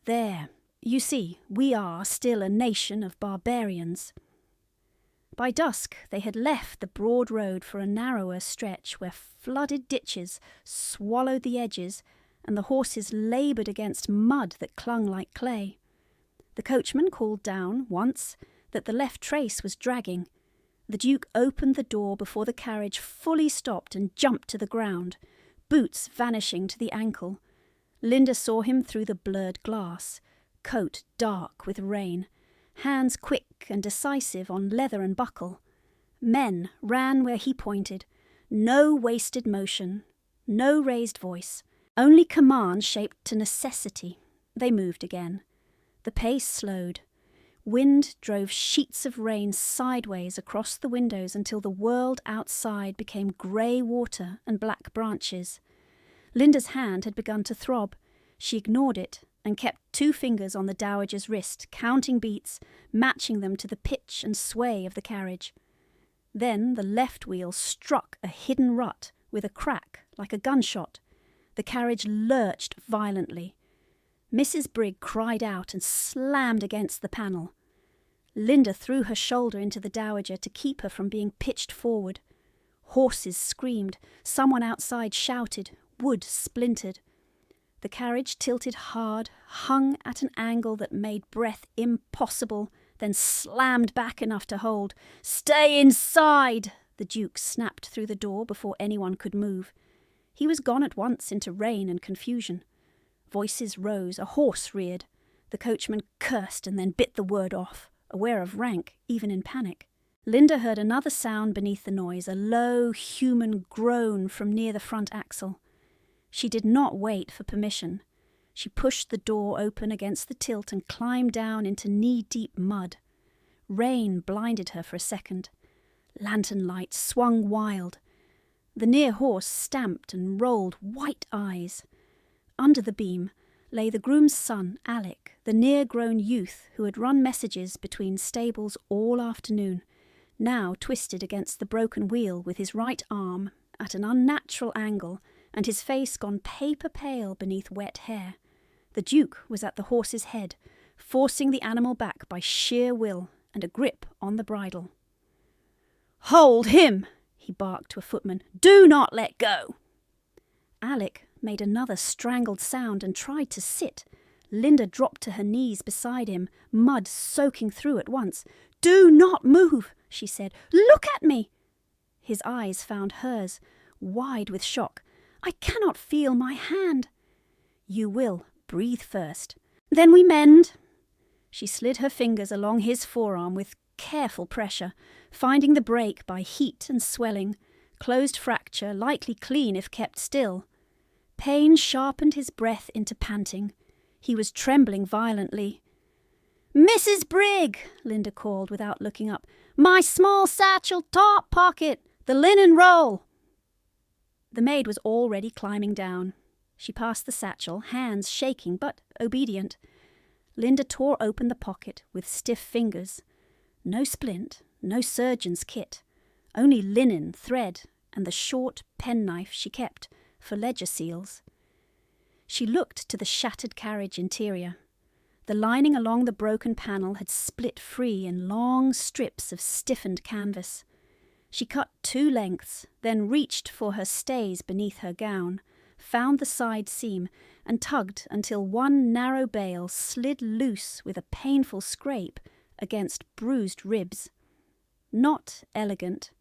"There, you see, we are still a nation of barbarians." By dusk they had left the broad road for a narrower stretch where flooded ditches swallowed the edges and the horses laboured against mud that clung like clay. The coachman called down, once, that the left trace was dragging. The Duke opened the door before the carriage fully stopped and jumped to the ground, boots vanishing to the ankle. Linda saw him through the blurred glass, coat dark with rain, hands quick and decisive on leather and buckle. Men ran where he pointed. No wasted motion, no raised voice, only command shaped to necessity. They moved again. The pace slowed. Wind drove sheets of rain sideways across the windows until the world outside became grey water and black branches. Linda's hand had begun to throb. She ignored it and kept 2 fingers on the dowager's wrist, counting beats, matching them to the pitch and sway of the carriage. Then the left wheel struck a hidden rut with a crack like a gunshot. The carriage lurched violently. Mrs. Brigg cried out and slammed against the panel. Linda threw her shoulder into the dowager to keep her from being pitched forward. Horses screamed. Someone outside shouted. Wood splintered. The carriage tilted hard, hung at an angle that made breath impossible, then slammed back enough to hold. "Stay inside!" The Duke snapped through the door before anyone could move. He was gone at once into rain and confusion. Voices rose, a horse reared. The coachman cursed and then bit the word off, aware of rank, even in panic. Linda heard another sound beneath the noise, a low, human groan from near the front axle. She did not wait for permission. She pushed the door open against the tilt and climbed down into knee-deep mud. Rain blinded her for a second. Lantern lights swung wild. The near horse stamped and rolled white eyes. Under the beam lay the groom's son, Alec, the near-grown youth who had run messages between stables all afternoon, now twisted against the broken wheel with his right arm at an unnatural angle and his face gone paper-pale beneath wet hair. The Duke was at the horse's head, forcing the animal back by sheer will and a grip on the bridle. "Hold him!" he barked to a footman. "Do not let go!" Alec made another strangled sound and tried to sit. Linda dropped to her knees beside him, mud soaking through at once. "Do not move," she said. "Look at me!" His eyes found hers, wide with shock. "I cannot feel my hand." "You will. Breathe first. Then we mend." She slid her fingers along his forearm with careful pressure, finding the break by heat and swelling. Closed fracture, likely clean if kept still. Pain sharpened his breath into panting. He was trembling violently. "Mrs. Brigg," Linda called without looking up. "My small satchel top pocket, the linen roll." The maid was already climbing down. She passed the satchel, hands shaking but obedient. Linda tore open the pocket with stiff fingers. No splint, no surgeon's kit, only linen, thread, and the short penknife she kept for ledger seals. She looked to the shattered carriage interior. The lining along the broken panel had split free in long strips of stiffened canvas. She cut 2 lengths, then reached for her stays beneath her gown, found the side seam, and tugged until one narrow bale slid loose with a painful scrape against bruised ribs. Not elegant,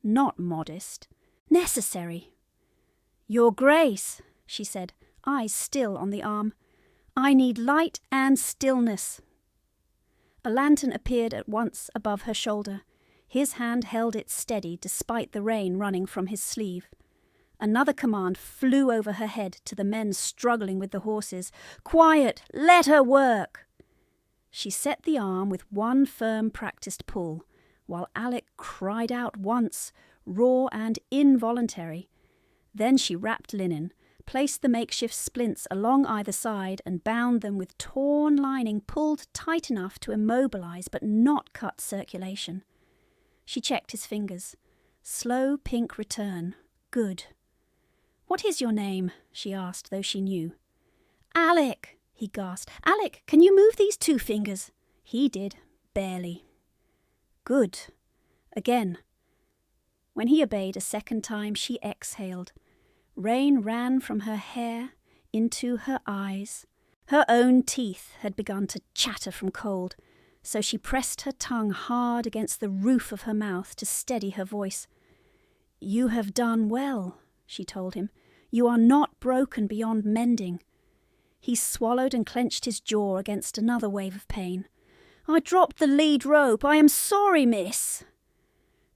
not modest, necessary. "Your Grace," she said, eyes still on the arm, "I need light and stillness." A lantern appeared at once above her shoulder. His hand held it steady despite the rain running from his sleeve. Another command flew over her head to the men struggling with the horses. "Quiet! Let her work!" She set the arm with one firm practiced pull, while Alec cried out once, raw and involuntary. Then she wrapped linen, placed the makeshift splints along either side and bound them with torn lining pulled tight enough to immobilize but not cut circulation. She checked his fingers. Slow pink return. Good. "What is your name?" she asked, though she knew. "Alec," he gasped. "Alec, can you move these 2 fingers?" He did, barely. "Good." Again. When he obeyed a second time, she exhaled. Rain ran from her hair into her eyes. Her own teeth had begun to chatter from cold, so she pressed her tongue hard against the roof of her mouth to steady her voice. "You have done well," she told him. "You are not broken beyond mending." He swallowed and clenched his jaw against another wave of pain. "I dropped the lead rope. I am sorry, miss."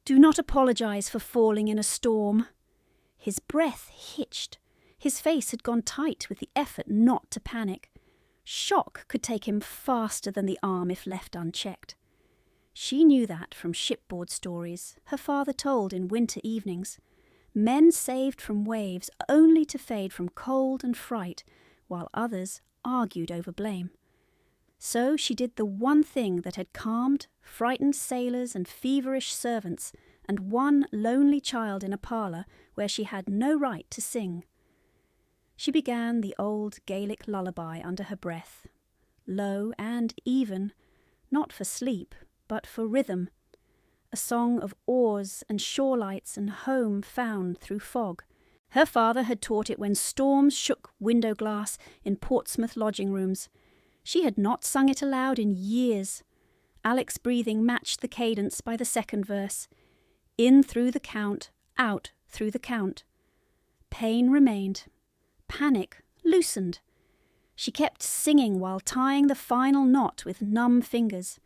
"Do not apologize for falling in a storm." His breath hitched. His face had gone tight with the effort not to panic. Shock could take him faster than the arm if left unchecked. She knew that from shipboard stories her father told in winter evenings. Men saved from waves only to fade from cold and fright, while others argued over blame. So she did the one thing that had calmed frightened sailors and feverish servants and one lonely child in a parlour where she had no right to sing. She began the old Gaelic lullaby under her breath, low and even, not for sleep, but for rhythm. A a song of oars and shore lights and home found through fog. Her father had taught it when storms shook window glass in Portsmouth lodging rooms. She had not sung it aloud in years. Alec's breathing matched the cadence by the second verse. In through the count, out through the count. Pain remained. Panic loosened. She kept singing while tying the final knot with numb fingers.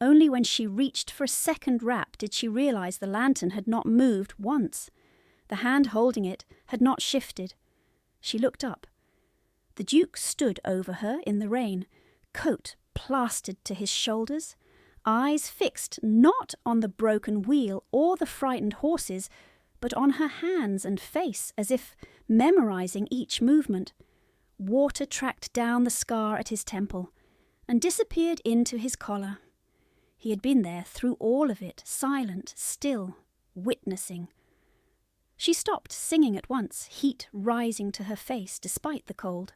Only when she reached for a second rap did she realize the lantern had not moved once. The hand holding it had not shifted. She looked up. The Duke stood over her in the rain, coat plastered to his shoulders, eyes fixed not on the broken wheel or the frightened horses, but on her hands and face, as if memorizing each movement. Water tracked down the scar at his temple and disappeared into his collar. He had been there through all of it, silent, still, witnessing. She stopped singing at once, heat rising to her face despite the cold.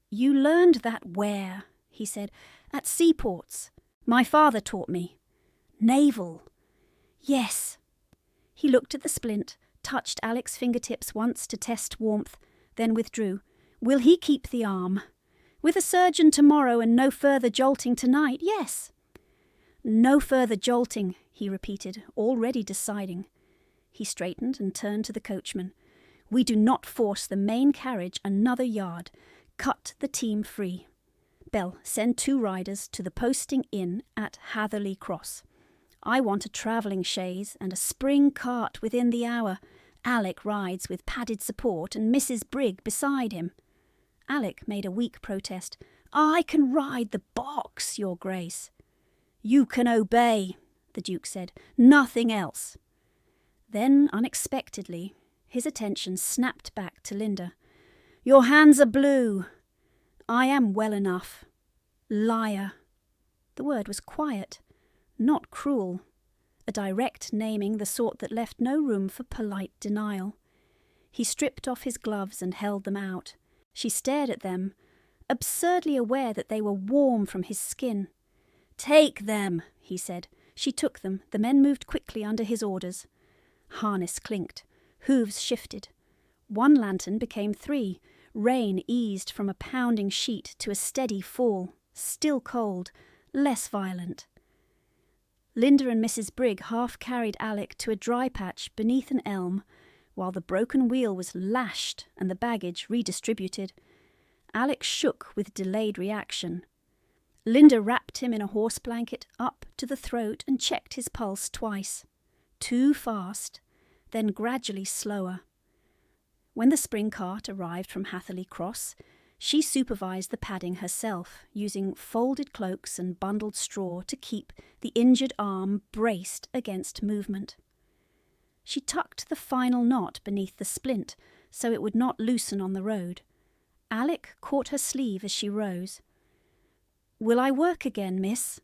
"You learned that where?" he said. "At seaports. My father taught me. Naval. Yes." He looked at the splint, touched Alec's fingertips once to test warmth, then withdrew. "Will he keep the arm? With a surgeon tomorrow and no further jolting tonight, yes." "No further jolting," he repeated, already deciding. He straightened and turned to the coachman. "We do not force the main carriage another yard. Cut the team free. Bell, send 2 riders to the posting inn at Hatherley Cross. I want a travelling chaise and a spring cart within the hour. Alec rides with padded support and Mrs. Brigg beside him." Alec made a weak protest. "I can ride the box, Your Grace." "You can obey," the Duke said. "Nothing else." Then, unexpectedly, his attention snapped back to Linda. "Your hands are blue." "I am well enough." "Liar." The word was quiet, not cruel, a direct naming, the sort that left no room for polite denial. He stripped off his gloves and held them out. She stared at them, absurdly aware that they were warm from his skin. "Take them," he said. She took them. The men moved quickly under his orders. Harness clinked. Hooves shifted. 1 lantern became 3. Rain eased from a pounding sheet to a steady fall, still cold, less violent. Linda and Mrs. Brigg half carried Alec to a dry patch beneath an elm, while the broken wheel was lashed and the baggage redistributed. Alec shook with delayed reaction. Linda wrapped him in a horse blanket up to the throat and checked his pulse twice. Too fast, then gradually slower. When the spring cart arrived from Hatherley Cross, she supervised the padding herself, using folded cloaks and bundled straw to keep the injured arm braced against movement. She tucked the final knot beneath the splint so it would not loosen on the road. Alec caught her sleeve as she rose. "Will I work again, miss?"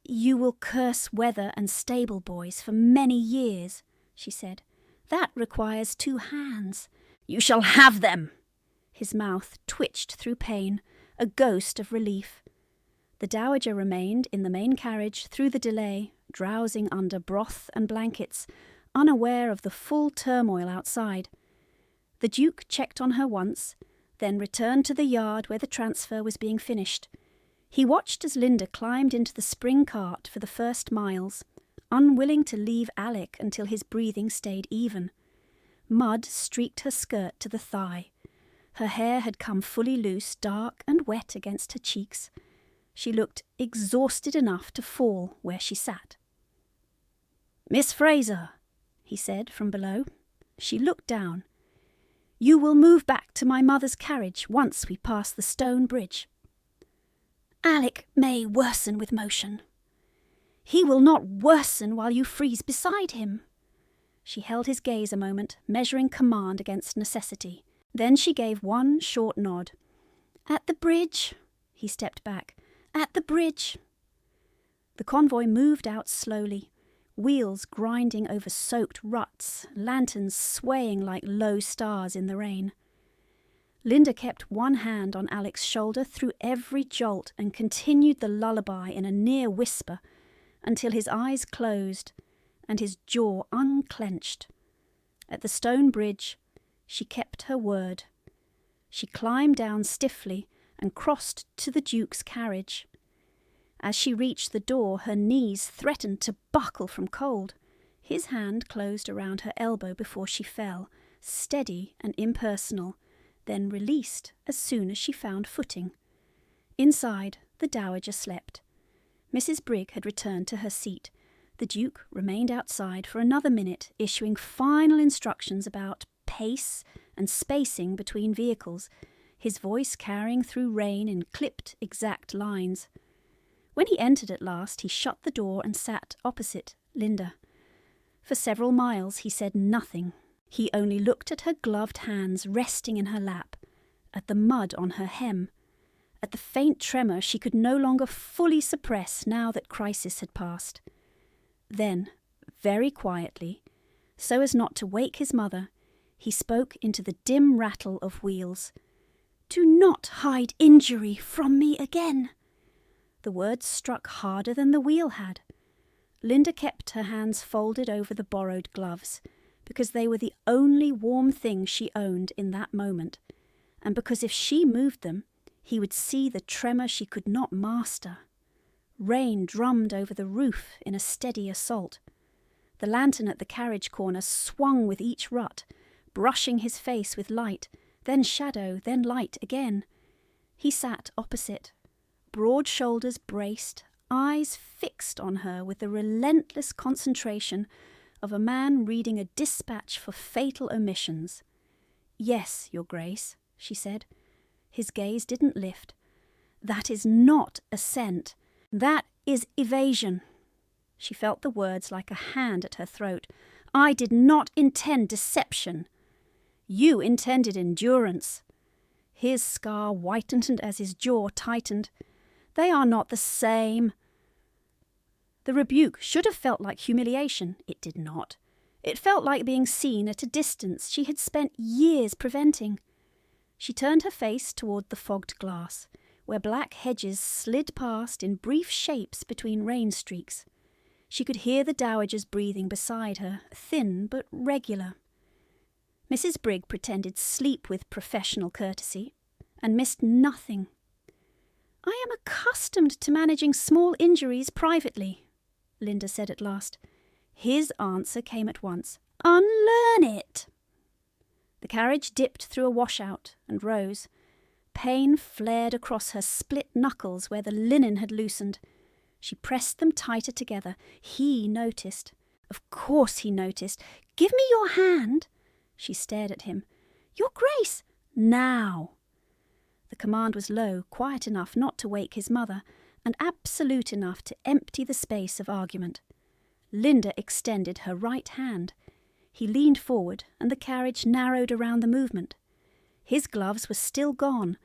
"You will curse weather and stable boys for many years," she said. "That requires 2 hands." "You shall have them!" His mouth twitched through pain, a ghost of relief. The dowager remained in the main carriage through the delay, drowsing under broth and blankets, unaware of the full turmoil outside. The Duke checked on her once, then returned to the yard where the transfer was being finished. He watched as Linda climbed into the spring cart for the first miles, unwilling to leave Alec until his breathing stayed even. Mud streaked her skirt to the thigh. Her hair had come fully loose, dark and wet against her cheeks. She looked exhausted enough to fall where she sat. "Miss Fraser," he said from below. She looked down. "You will move back to my mother's carriage once we pass the stone bridge." "Alec may worsen with motion." "He will not worsen while you freeze beside him." She held his gaze a moment, measuring command against necessity. Then she gave one short nod. "At the bridge." He stepped back. "At the bridge." The convoy moved out slowly, wheels grinding over soaked ruts, lanterns swaying like low stars in the rain. Linda kept one hand on Alec's shoulder through every jolt and continued the lullaby in a near whisper, until his eyes closed and his jaw unclenched. At the stone bridge, she kept her word. She climbed down stiffly and crossed to the Duke's carriage. As she reached the door, her knees threatened to buckle from cold. His hand closed around her elbow before she fell, steady and impersonal, then released as soon as she found footing. Inside, the dowager slept. Mrs. Brigg had returned to her seat. The Duke remained outside for another minute, issuing final instructions about pace and spacing between vehicles, his voice carrying through rain in clipped, exact lines. When he entered at last, he shut the door and sat opposite Linda. For several miles he said nothing. He only looked at her gloved hands resting in her lap, at the mud on her hem, at the faint tremor she could no longer fully suppress now that crisis had passed. Then, very quietly, so as not to wake his mother, he spoke into the dim rattle of wheels. "Do not hide injury from me again." The words struck harder than the wheel had. Linda kept her hands folded over the borrowed gloves, because they were the only warm thing she owned in that moment, and because if she moved them, he would see the tremor she could not master. Rain drummed over the roof in a steady assault. The lantern at the carriage corner swung with each rut, brushing his face with light, then shadow, then light again. He sat opposite, broad shoulders braced, eyes fixed on her with the relentless concentration of a man reading a dispatch for fatal omissions. "Yes, Your Grace," she said. His gaze didn't lift. "That is not assent. That is evasion." She felt the words like a hand at her throat. "I did not intend deception. You intended endurance." His scar whitened as his jaw tightened. "They are not the same." The rebuke should have felt like humiliation. It did not. It felt like being seen at a distance she had spent years preventing. She turned her face toward the fogged glass, where black hedges slid past in brief shapes between rain streaks. She could hear the dowager's breathing beside her, thin but regular. Mrs. Brigg pretended sleep with professional courtesy, and missed nothing. "I am accustomed to managing small injuries privately," Linda said at last. His answer came at once. "Unlearn it!" The carriage dipped through a washout and rose. Pain flared across her split knuckles where the linen had loosened. She pressed them tighter together. He noticed. Of course he noticed. "Give me your hand." She stared at him. "Your Grace, now." The command was low, quiet enough not to wake his mother, and absolute enough to empty the space of argument. Linda extended her right hand. He leaned forward, and the carriage narrowed around the movement. His gloves were still gone.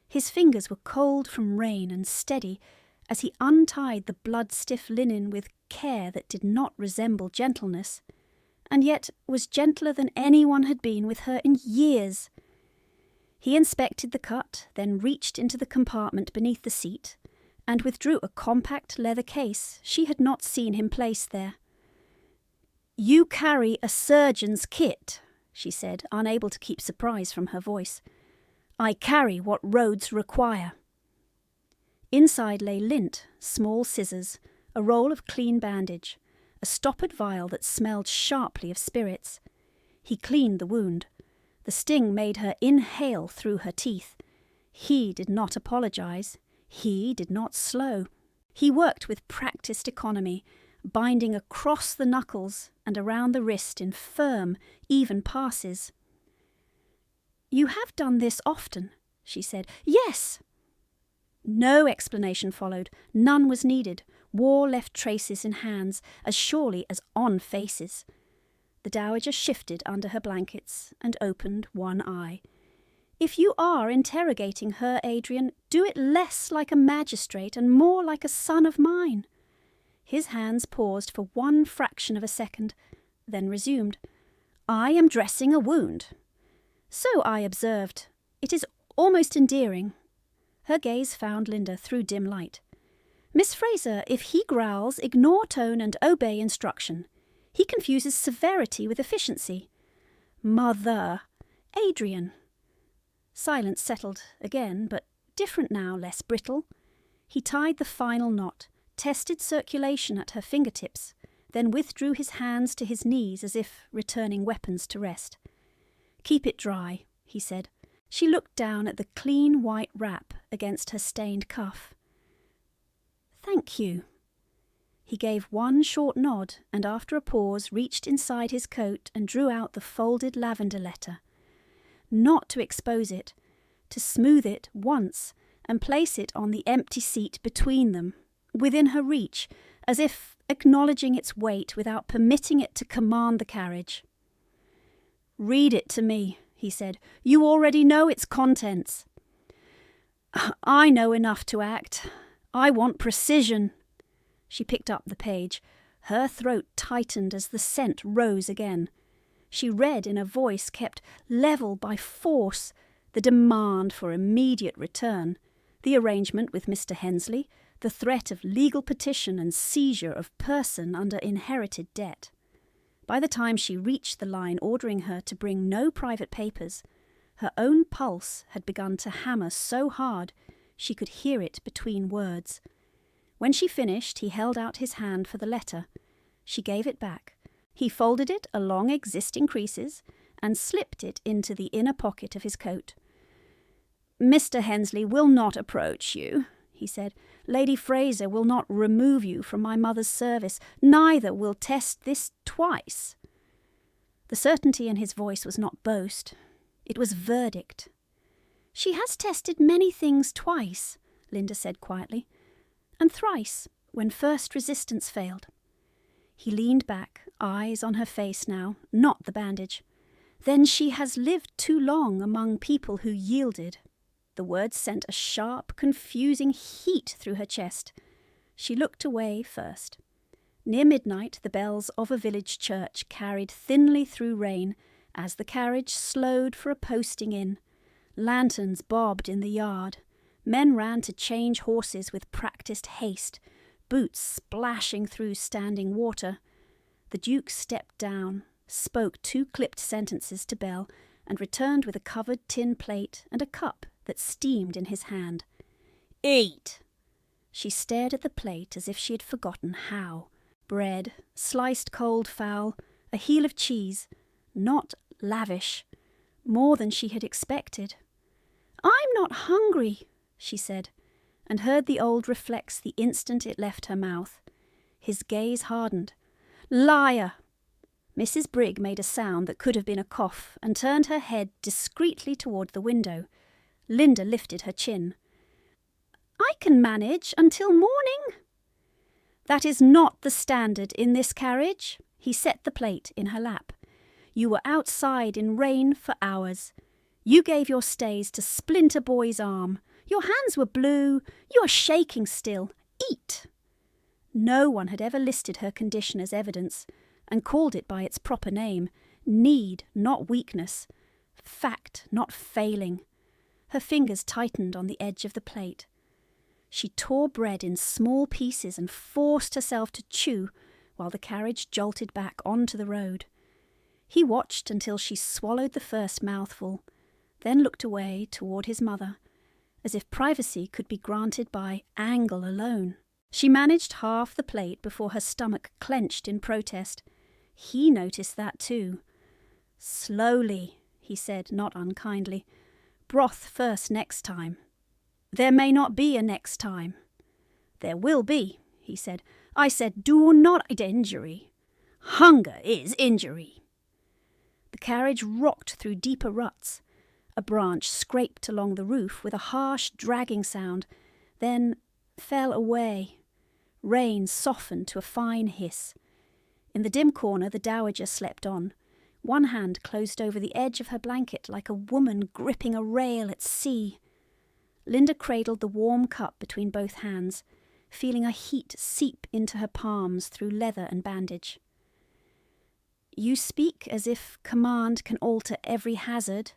His fingers were cold from rain and steady as he untied the blood-stiff linen with care that did not resemble gentleness, and yet was gentler than anyone had been with her in years. He inspected the cut, then reached into the compartment beneath the seat, and withdrew a compact leather case she had not seen him place there. "You carry a surgeon's kit," she said, unable to keep surprise from her voice. "I carry what roads require." Inside lay lint, small scissors, a roll of clean bandage, a stoppered vial that smelled sharply of spirits. He cleaned the wound. The sting made her inhale through her teeth. He did not apologize. He did not slow. He worked with practiced economy, binding across the knuckles and around the wrist in firm, even passes. "You have done this often," she said. "Yes." No explanation followed. None was needed. War left traces in hands as surely as on faces. The dowager shifted under her blankets and opened one eye. "If you are interrogating her, Adrian, do it less like a magistrate and more like a son of mine." His hands paused for one fraction of a second, then resumed. "I am dressing a wound." "So I observed. It is almost endearing." Her gaze found Linda through dim light. Miss Fraser, if he growls, ignore tone and obey instruction. He confuses severity with efficiency. Mother. Adrian. Silence settled again, but different now, less brittle. He tied the final knot, tested circulation at her fingertips, then withdrew his hands to his knees as if returning weapons to rest. "Keep it dry," he said. She looked down at the clean white wrap against her stained cuff. "Thank you." He gave one short nod and after a pause reached inside his coat and drew out the folded lavender letter. Not to expose it, to smooth it once and place it on the empty seat between them, within her reach, as if acknowledging its weight without permitting it to command the carriage. "Read it to me," he said. "You already know its contents." "I know enough to act. I want precision." She picked up the page. Her throat tightened as the scent rose again. She read in a voice kept level by force the demand for immediate return, the arrangement with Mr. Hensley, the threat of legal petition and seizure of person under inherited debt. By the time she reached the line ordering her to bring no private papers, her own pulse had begun to hammer so hard she could hear it between words. When she finished, he held out his hand for the letter. She gave it back. He folded it along existing creases and slipped it into the inner pocket of his coat. "Mr. Hensley will not approach you," he said. "Lady Fraser will not remove you from my mother's service. Neither will test this twice." The certainty in his voice was not boast. It was verdict. "She has tested many things twice," Linda said quietly, "and thrice, when first resistance failed." He leaned back, eyes on her face now, not the bandage. "Then she has lived too long among people who yielded." The words sent a sharp, confusing heat through her chest. She looked away first. Near midnight, the bells of a village church carried thinly through rain as the carriage slowed for a posting in. Lanterns bobbed in the yard. Men ran to change horses with practised haste, boots splashing through standing water. The Duke stepped down, spoke 2 clipped sentences to Belle, and returned with a covered tin plate and a cup that steamed in his hand. "Eat!" She stared at the plate as if she had forgotten how. Bread, sliced cold fowl, a heel of cheese, not lavish, more than she had expected. "I'm not hungry," she said, and heard the old reflex the instant it left her mouth. His gaze hardened. "Liar!" Mrs. Brigg made a sound that could have been a cough and turned her head discreetly toward the window. Linda lifted her chin. "I can manage until morning." "That is not the standard in this carriage." He set the plate in her lap. "You were outside in rain for hours. You gave your stays to Splinter Boy's arm. Your hands were blue. You are shaking still. Eat." No one had ever listed her condition as evidence and called it by its proper name. Need, not weakness. Fact, not failing. Her fingers tightened on the edge of the plate. She tore bread in small pieces and forced herself to chew while the carriage jolted back onto the road. He watched until she swallowed the first mouthful, then looked away toward his mother, as if privacy could be granted by angle alone. She managed half the plate before her stomach clenched in protest. He noticed that too. "Slowly," he said, not unkindly. "Broth first next time." "There may not be a next time." "There will be," he said. "I said do not injury. Hunger is injury." The carriage rocked through deeper ruts. A branch scraped along the roof with a harsh, dragging sound, then fell away. Rain softened to a fine hiss. In the dim corner, the dowager slept on. One hand closed over the edge of her blanket like a woman gripping a rail at sea. Linda cradled the warm cup between both hands, feeling a heat seep into her palms through leather and bandage. "You speak as if command can alter every hazard."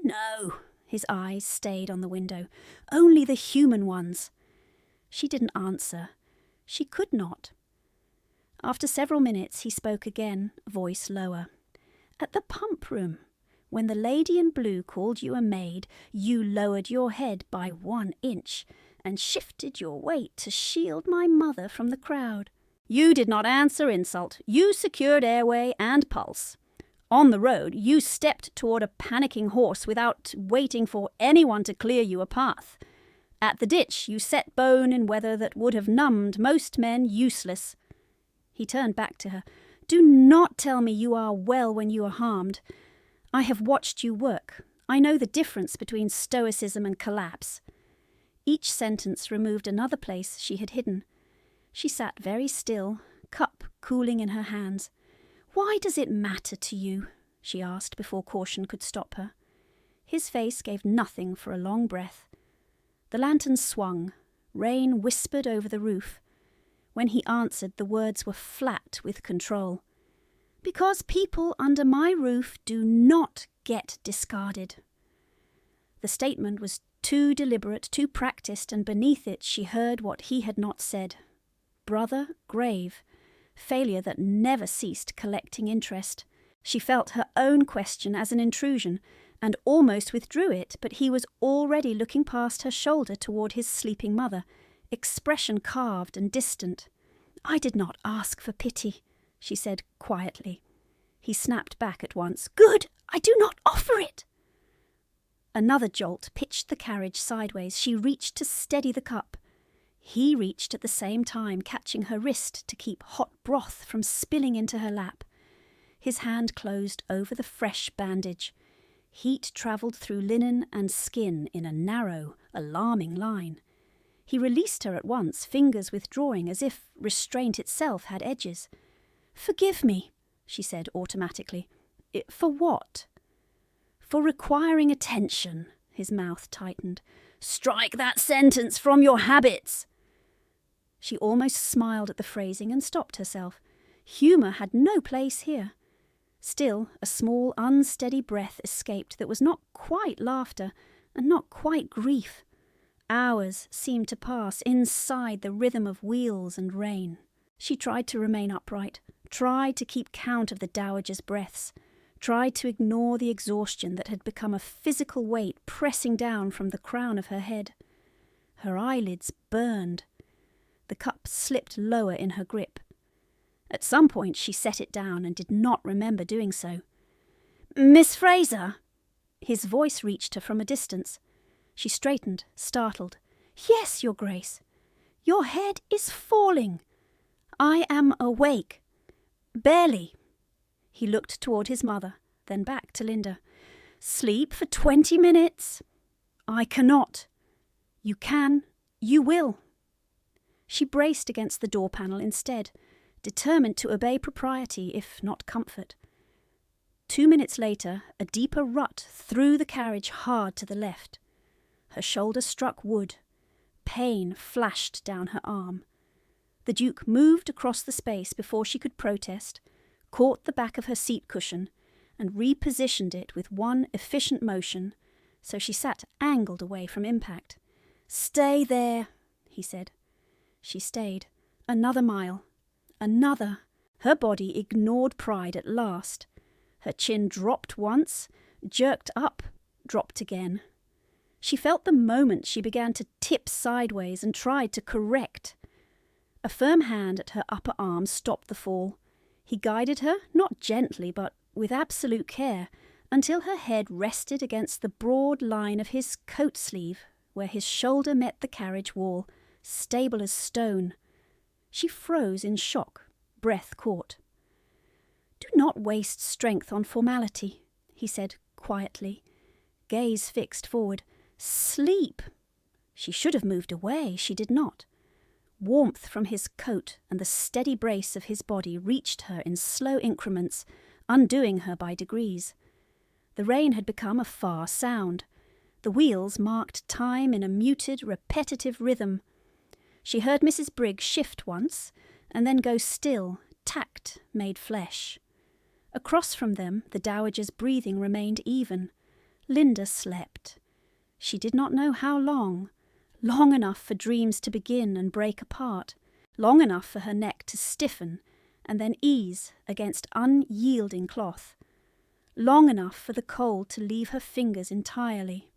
"No," his eyes stayed on the window. "Only the human ones. She didn't answer. She could not. After several minutes he spoke again, voice lower. "At the pump room. When the lady in blue called you a maid, you lowered your head by 1 inch and shifted your weight to shield my mother from the crowd. You did not answer insult. You secured airway and pulse. On the road, you stepped toward a panicking horse without waiting for anyone to clear you a path. At the ditch, you set bone in weather that would have numbed most men useless." He turned back to her. "Do not tell me you are well when you are harmed. I have watched you work. I know the difference between stoicism and collapse." Each sentence removed another place she had hidden. She sat very still, cup cooling in her hands. "Why does it matter to you?" she asked before caution could stop her. His face gave nothing for a long breath. The lantern swung. Rain whispered over the roof. When he answered, the words were flat with control. "Because people under my roof do not get discarded." The statement was too deliberate, too practiced, and beneath it she heard what he had not said. Brother grave. Failure that never ceased collecting interest. She felt her own question as an intrusion, and almost withdrew it, but he was already looking past her shoulder toward his sleeping mother, expression carved and distant. "I did not ask for pity," she said quietly. He snapped back at once. "Good! I do not offer it!" Another jolt pitched the carriage sideways. She reached to steady the cup. He reached at the same time, catching her wrist to keep hot broth from spilling into her lap. His hand closed over the fresh bandage. Heat travelled through linen and skin in a narrow, alarming line. He released her at once, fingers withdrawing as if restraint itself had edges. "Forgive me," she said automatically. "For what?" "For requiring attention," his mouth tightened. "Strike that sentence from your habits." She almost smiled at the phrasing and stopped herself. Humour had no place here. Still, a small, unsteady breath escaped that was not quite laughter and not quite grief. Hours seemed to pass inside the rhythm of wheels and rain. She tried to remain upright, tried to keep count of the dowager's breaths, tried to ignore the exhaustion that had become a physical weight pressing down from the crown of her head. Her eyelids burned. The cup slipped lower in her grip. At some point she set it down and did not remember doing so. "Miss Fraser!" His voice reached her from a distance. She straightened, startled. "Yes, Your Grace. Your head is falling. I am awake. Barely." He looked toward his mother, then back to Linda. "Sleep for 20 minutes." "I cannot." "You can. You will." She braced against the door panel instead, determined to obey propriety if not comfort. 2 minutes later, a deeper rut threw the carriage hard to the left. Her shoulder struck wood. Pain flashed down her arm. The Duke moved across the space before she could protest, caught the back of her seat cushion, and repositioned it with one efficient motion, so she sat angled away from impact. "Stay there," he said. She stayed. Another mile. Another. Her body ignored pride at last. Her chin dropped once, jerked up, dropped again. She felt the moment she began to tip sideways and tried to correct. A firm hand at her upper arm stopped the fall. He guided her, not gently, but with absolute care, until her head rested against the broad line of his coat sleeve, where his shoulder met the carriage wall, stable as stone. She froze in shock, breath caught. "Do not waste strength on formality," he said quietly, gaze fixed forward. "Sleep." She should have moved away. She did not. Warmth from his coat and the steady brace of his body reached her in slow increments, undoing her by degrees. The rain had become a far sound. The wheels marked time in a muted, repetitive rhythm. She heard Mrs. Brigg shift once, and then go still. Tact made flesh. Across from them, the dowager's breathing remained even. Linda slept. She did not know how long. long enough for dreams to begin and break apart, long enough for her neck to stiffen and then ease against unyielding cloth, long enough for the cold to leave her fingers entirely.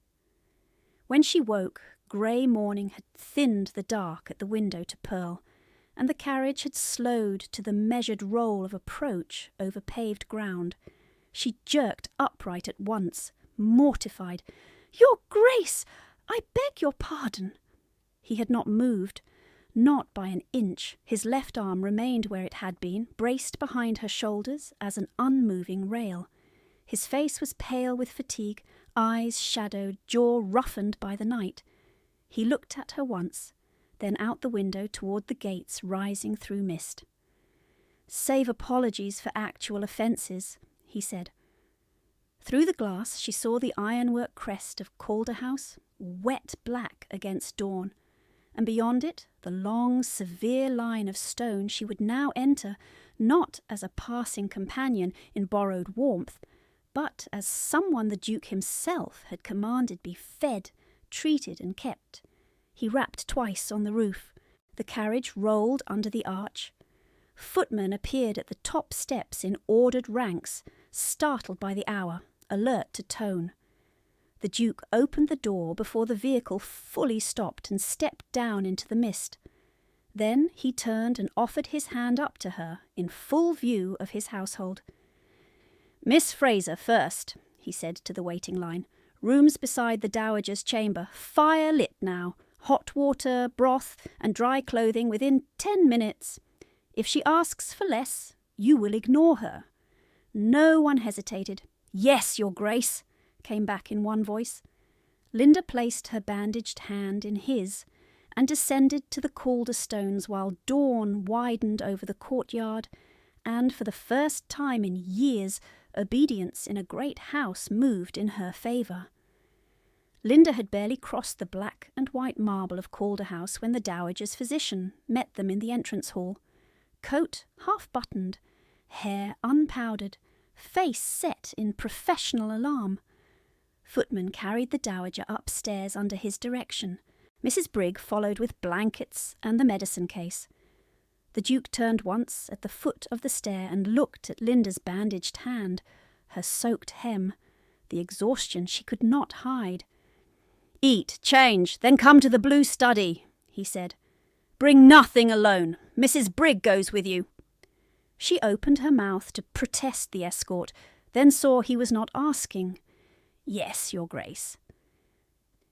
When she woke, grey morning had thinned the dark at the window to pearl, and the carriage had slowed to the measured roll of approach over paved ground. She jerked upright at once, mortified. "Your Grace, I beg your pardon." He had not moved, not by an inch. His left arm remained where it had been, braced behind her shoulders as an unmoving rail. His face was pale with fatigue, eyes shadowed, jaw roughened by the night. He looked at her once, then out the window toward the gates rising through mist. "Save apologies for actual offences," he said. Through the glass she saw the ironwork crest of Calder House, wet black against dawn, and beyond it the long, severe line of stone she would now enter, not as a passing companion in borrowed warmth, but as someone the Duke himself had commanded be fed, treated and kept. He rapped twice on the roof. The carriage rolled under the arch. Footmen appeared at the top steps in ordered ranks, startled by the hour, alert to tone. The Duke opened the door before the vehicle fully stopped and stepped down into the mist. Then he turned and offered his hand up to her in full view of his household. "Miss Fraser first," he said to the waiting line. "Rooms beside the Dowager's chamber, fire lit now, hot water, broth, and dry clothing within 10 minutes. If she asks for less, you will ignore her." No one hesitated. "Yes, Your Grace," came back in one voice. Linda placed her bandaged hand in his and descended to the Calder stones while dawn widened over the courtyard, and for the first time in years, obedience in a great house moved in her favour. Linda had barely crossed the black and white marble of Calder House when the Dowager's physician met them in the entrance hall. Coat half-buttoned, hair unpowdered, face set in professional alarm. Footman carried the Dowager upstairs under his direction. Mrs. Brigg followed with blankets and the medicine case. The Duke turned once at the foot of the stair and looked at Linda's bandaged hand, her soaked hem, the exhaustion she could not hide. "Eat, change, then come to the blue study," he said. "Bring nothing alone. Mrs. Brigg goes with you." She opened her mouth to protest the escort, then saw he was not asking. "Yes, Your Grace."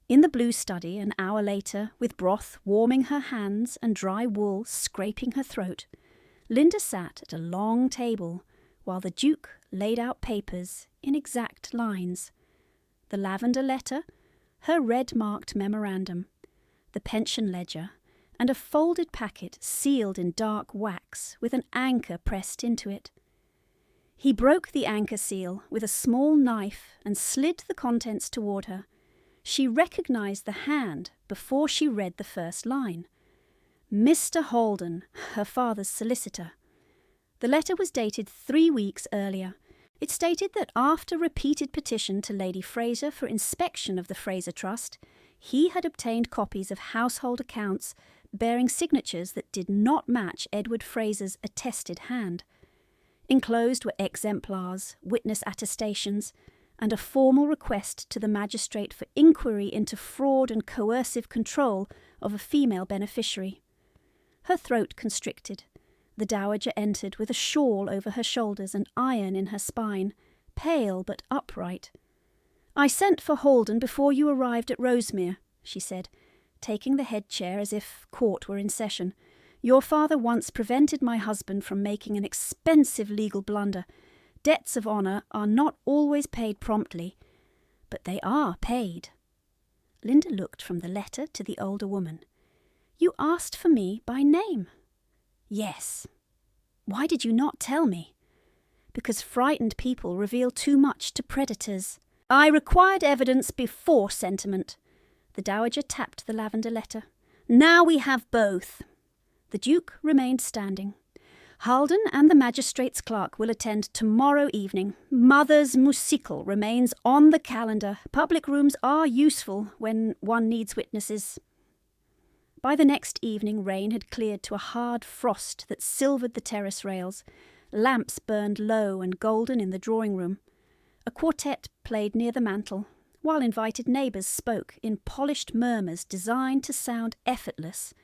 In the blue study, an hour later, with broth warming her hands and dry wool scraping her throat, Linda sat at a long table while the Duke laid out papers in exact lines. The lavender letter, her red-marked memorandum, the pension ledger, and a folded packet sealed in dark wax with an anchor pressed into it. He broke the anchor seal with a small knife and slid the contents toward her. She recognised the hand before she read the first line. Mr. Holden, her father's solicitor. The letter was dated 3 weeks earlier. It stated that after repeated petition to Lady Fraser for inspection of the Fraser Trust, he had obtained copies of household accounts bearing signatures that did not match Edward Fraser's attested hand. Enclosed were exemplars, witness attestations, and a formal request to the magistrate for inquiry into fraud and coercive control of a female beneficiary. Her throat constricted. The Dowager entered with a shawl over her shoulders and iron in her spine, pale but upright. "I sent for Holden before you arrived at Rosemere," she said, taking the head chair as if court were in session. "Your father once prevented my husband from making an expensive legal blunder. Debts of honour are not always paid promptly, but they are paid." Linda looked from the letter to the older woman. "You asked for me by name." "Yes." "Why did you not tell me?" "Because frightened people reveal too much to predators." "I required evidence before sentiment." The Dowager tapped the lavender letter. "Now we have both." The Duke remained standing. "Halden and the magistrate's clerk will attend tomorrow evening. Mother's musical remains on the calendar. Public rooms are useful when one needs witnesses." By the next evening rain had cleared to a hard frost that silvered the terrace rails. Lamps burned low and golden in the drawing-room. A quartet played near the mantel, while invited neighbours spoke in polished murmurs designed to sound effortless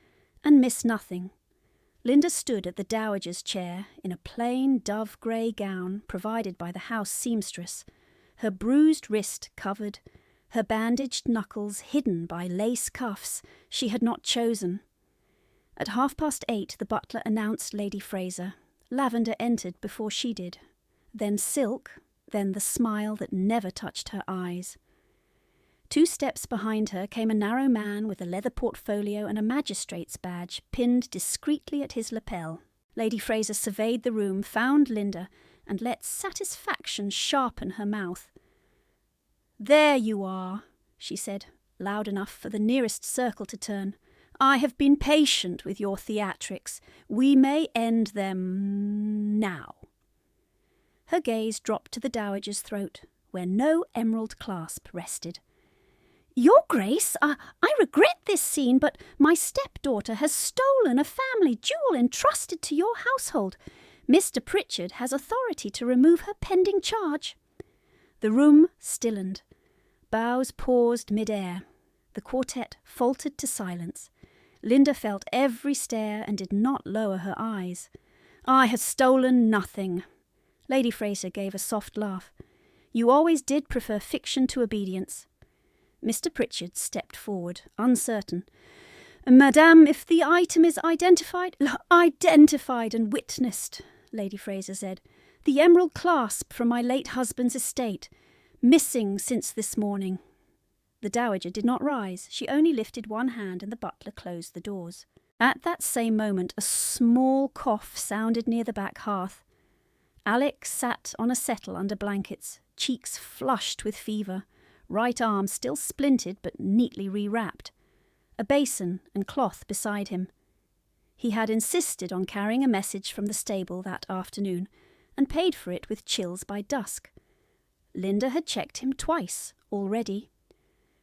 and miss nothing. Linda stood at the dowager's chair in a plain dove-grey gown provided by the house seamstress, her bruised wrist covered, her bandaged knuckles hidden by lace cuffs she had not chosen. At 8:30 the butler announced Lady Fraser. Lavender entered before she did. Then Silk, then the smile that never touched her eyes. 2 steps behind her came a narrow man with a leather portfolio and a magistrate's badge pinned discreetly at his lapel. Lady Fraser surveyed the room, found Linda, and let satisfaction sharpen her mouth. "There you are," she said, loud enough for the nearest circle to turn. "I have been patient with your theatrics. We may end them now." Her gaze dropped to the dowager's throat, where no emerald clasp rested. "Your Grace, I regret this scene, but my stepdaughter has stolen a family jewel entrusted to your household. Mr. Pritchard has authority to remove her pending charge." The room stillened. Bows paused mid-air. The quartet faltered to silence. Linda felt every stare and did not lower her eyes. "I have stolen nothing." Lady Fraser gave a soft laugh. "You always did prefer fiction to obedience." Mr. Pritchard stepped forward, uncertain. "Madame, if the item is identified—" "Identified and witnessed," Lady Fraser said. "The emerald clasp from my late husband's estate. Missing since this morning." The dowager did not rise. She only lifted one hand and the butler closed the doors. At that same moment a small cough sounded near the back hearth. Alec sat on a settle under blankets, cheeks flushed with fever, right arm still splintered but neatly rewrapped. A basin and cloth beside him. He had insisted on carrying a message from the stable that afternoon, and paid for it with chills by dusk. Linda had checked him twice already.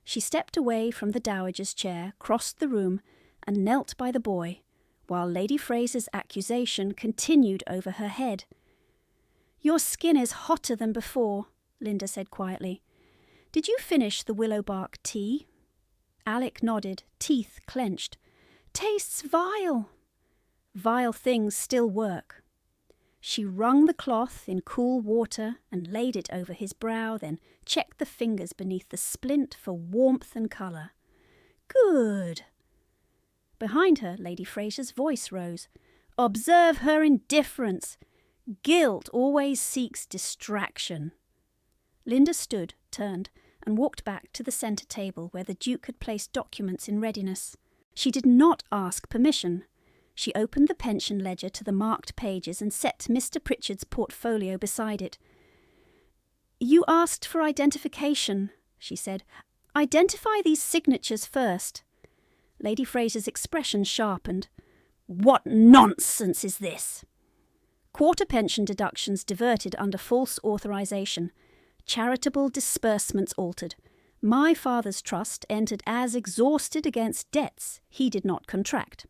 She stepped away from the dowager's chair, crossed the room, and knelt by the boy, while Lady Fraser's accusation continued over her head. "Your skin is hotter than before," Linda said quietly. "Did you finish the willow bark tea?" Alec nodded, teeth clenched. "Tastes vile." "Vile things still work." She wrung the cloth in cool water and laid it over his brow, then checked the fingers beneath the splint for warmth and colour. "Good." Behind her, Lady Fraser's voice rose. "Observe her indifference. Guilt always seeks distraction." Linda stood, turned, and walked back to the centre table where the Duke had placed documents in readiness. She did not ask permission. She opened the pension ledger to the marked pages and set Mr. Pritchard's portfolio beside it. "You asked for identification," she said. "Identify these signatures first." Lady Fraser's expression sharpened. "What nonsense is this?" "Quarter pension deductions diverted under false authorisation. Charitable disbursements altered. My father's trust entered as exhausted against debts he did not contract."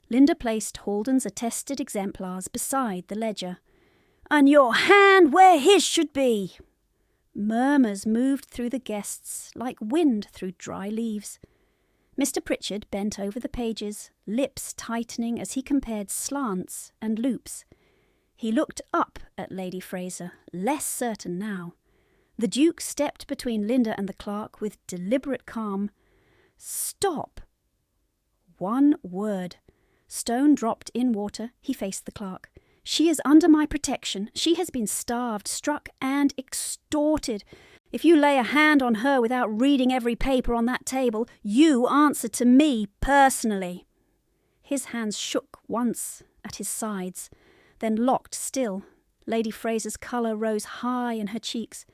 Linda placed Halden's attested exemplars beside the ledger. "And your hand where his should be!" Murmurs moved through the guests like wind through dry leaves. Mr. Pritchard bent over the pages, lips tightening as he compared slants and loops. He looked up at Lady Fraser, less certain now. The Duke stepped between Linda and the clerk with deliberate calm. "Stop!" One word. Stone dropped in water. He faced the clerk. "She is under my protection. She has been starved, struck, and extorted. If you lay a hand on her without reading every paper on that table, you answer to me personally." His hands shook once at his sides, then locked still. Lady Fraser's colour rose high in her cheeks.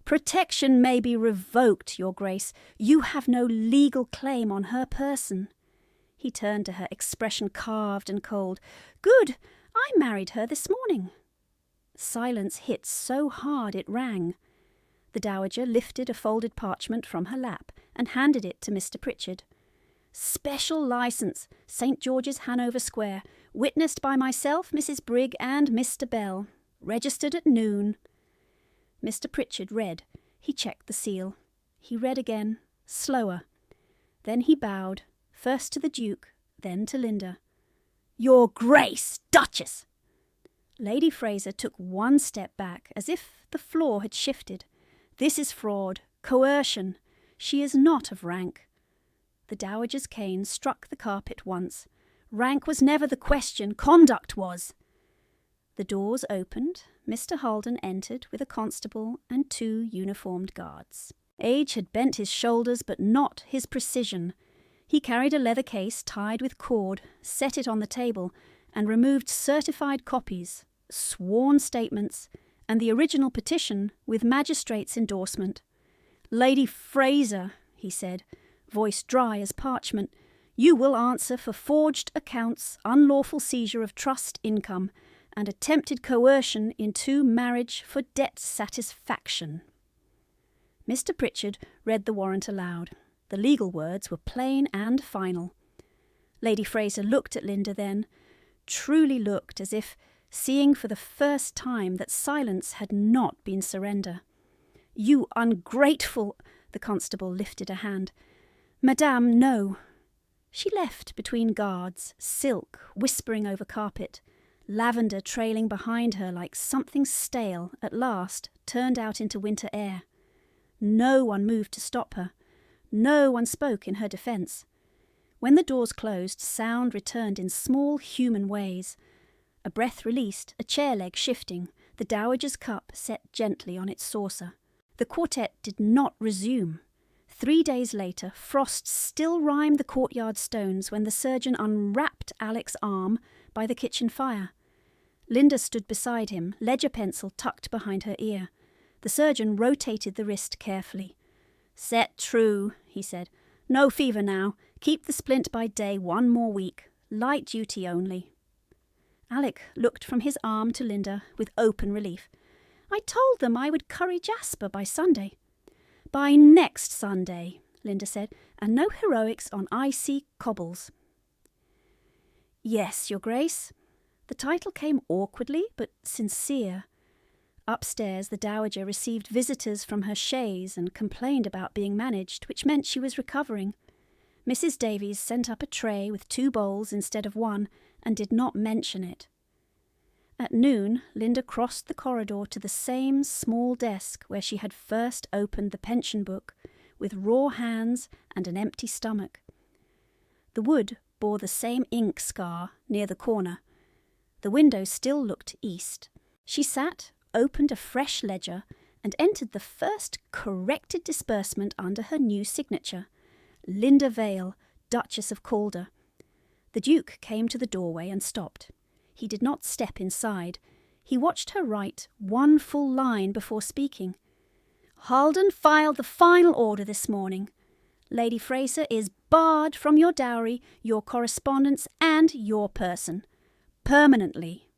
"Protection may be revoked, Your Grace. You have no legal claim on her person." He turned to her, expression carved and cold. "Good. I married her this morning." Silence hit so hard it rang. The dowager lifted a folded parchment from her lap and handed it to Mr. Pritchard. Special licence, St. George's, Hanover Square. Witnessed by myself, Mrs. Brigg and Mr. Bell. Registered at noon. Mr. Pritchard read. He checked the seal. He read again, slower. Then he bowed, first to the Duke, then to Linda. Your Grace, Duchess! Lady Fraser took one step back, as if the floor had shifted. This is fraud, coercion. She is not of rank. The Dowager's cane struck the carpet once. Rank was never the question, conduct was. The doors opened. Mr. Haldon entered with a constable and 2 uniformed guards. Age had bent his shoulders, but not his precision. He carried a leather case tied with cord, set it on the table, and removed certified copies, sworn statements, and the original petition with magistrate's endorsement. Lady Fraser, he said, voice dry as parchment, you will answer for forged accounts, unlawful seizure of trust income, and attempted coercion into marriage for debt satisfaction. Mr. Pritchard read the warrant aloud. The legal words were plain and final. Lady Fraser looked at Linda then, truly looked as if seeing for the first time that silence had not been surrender. You ungrateful— the constable lifted a hand. Madame, no. She left between guards, silk whispering over carpet, lavender trailing behind her like something stale, at last turned out into winter air. No one moved to stop her. No one spoke in her defence. When the doors closed, sound returned in small human ways. A breath released, a chair leg shifting, the Dowager's cup set gently on its saucer. The quartet did not resume. 3 days later, frost still rimed the courtyard stones when the surgeon unwrapped Alec's arm by the kitchen fire. Linda stood beside him, ledger pencil tucked behind her ear. The surgeon rotated the wrist carefully. Set true, he said. No fever now. Keep the splint by day 1 more week. Light duty only. Alec looked from his arm to Linda with open relief. I told them I would curry Jasper by Sunday. By next Sunday, Linda said, and no heroics on icy cobbles. Yes, Your Grace. The title came awkwardly but sincere. Upstairs, the Dowager received visitors from her chaise and complained about being managed, which meant she was recovering. Mrs. Davies sent up a tray with 2 bowls instead of 1 and did not mention it. At noon, Linda crossed the corridor to the same small desk where she had first opened the pension book, with raw hands and an empty stomach. The wood bore the same ink scar near the corner. The window still looked east. She sat, opened a fresh ledger, and entered the first corrected disbursement under her new signature. Linda Vale, Duchess of Calder. The Duke came to the doorway and stopped. He did not step inside. He watched her write 1 full line before speaking. Haldon filed the final order this morning. Lady Fraser is barred from your dowry, your correspondence, and your person. Permanently.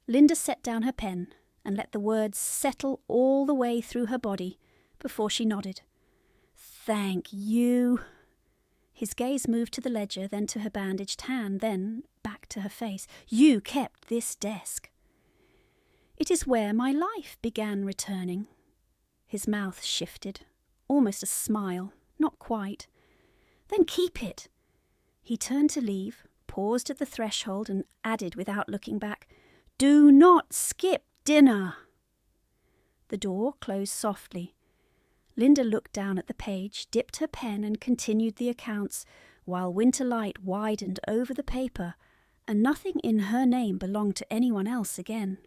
Linda set down her pen and let the words settle all the way through her body before she nodded. Thank you. His gaze moved to the ledger, then to her bandaged hand, then back to her face. You kept this desk. It is where my life began returning. His mouth shifted, almost a smile, not quite. Then keep it. He turned to leave, paused at the threshold, and added without looking back, Do not skip dinner. The door closed softly. Linda looked down at the page, dipped her pen and continued the accounts, while winter light widened over the paper, and nothing in her name belonged to anyone else again.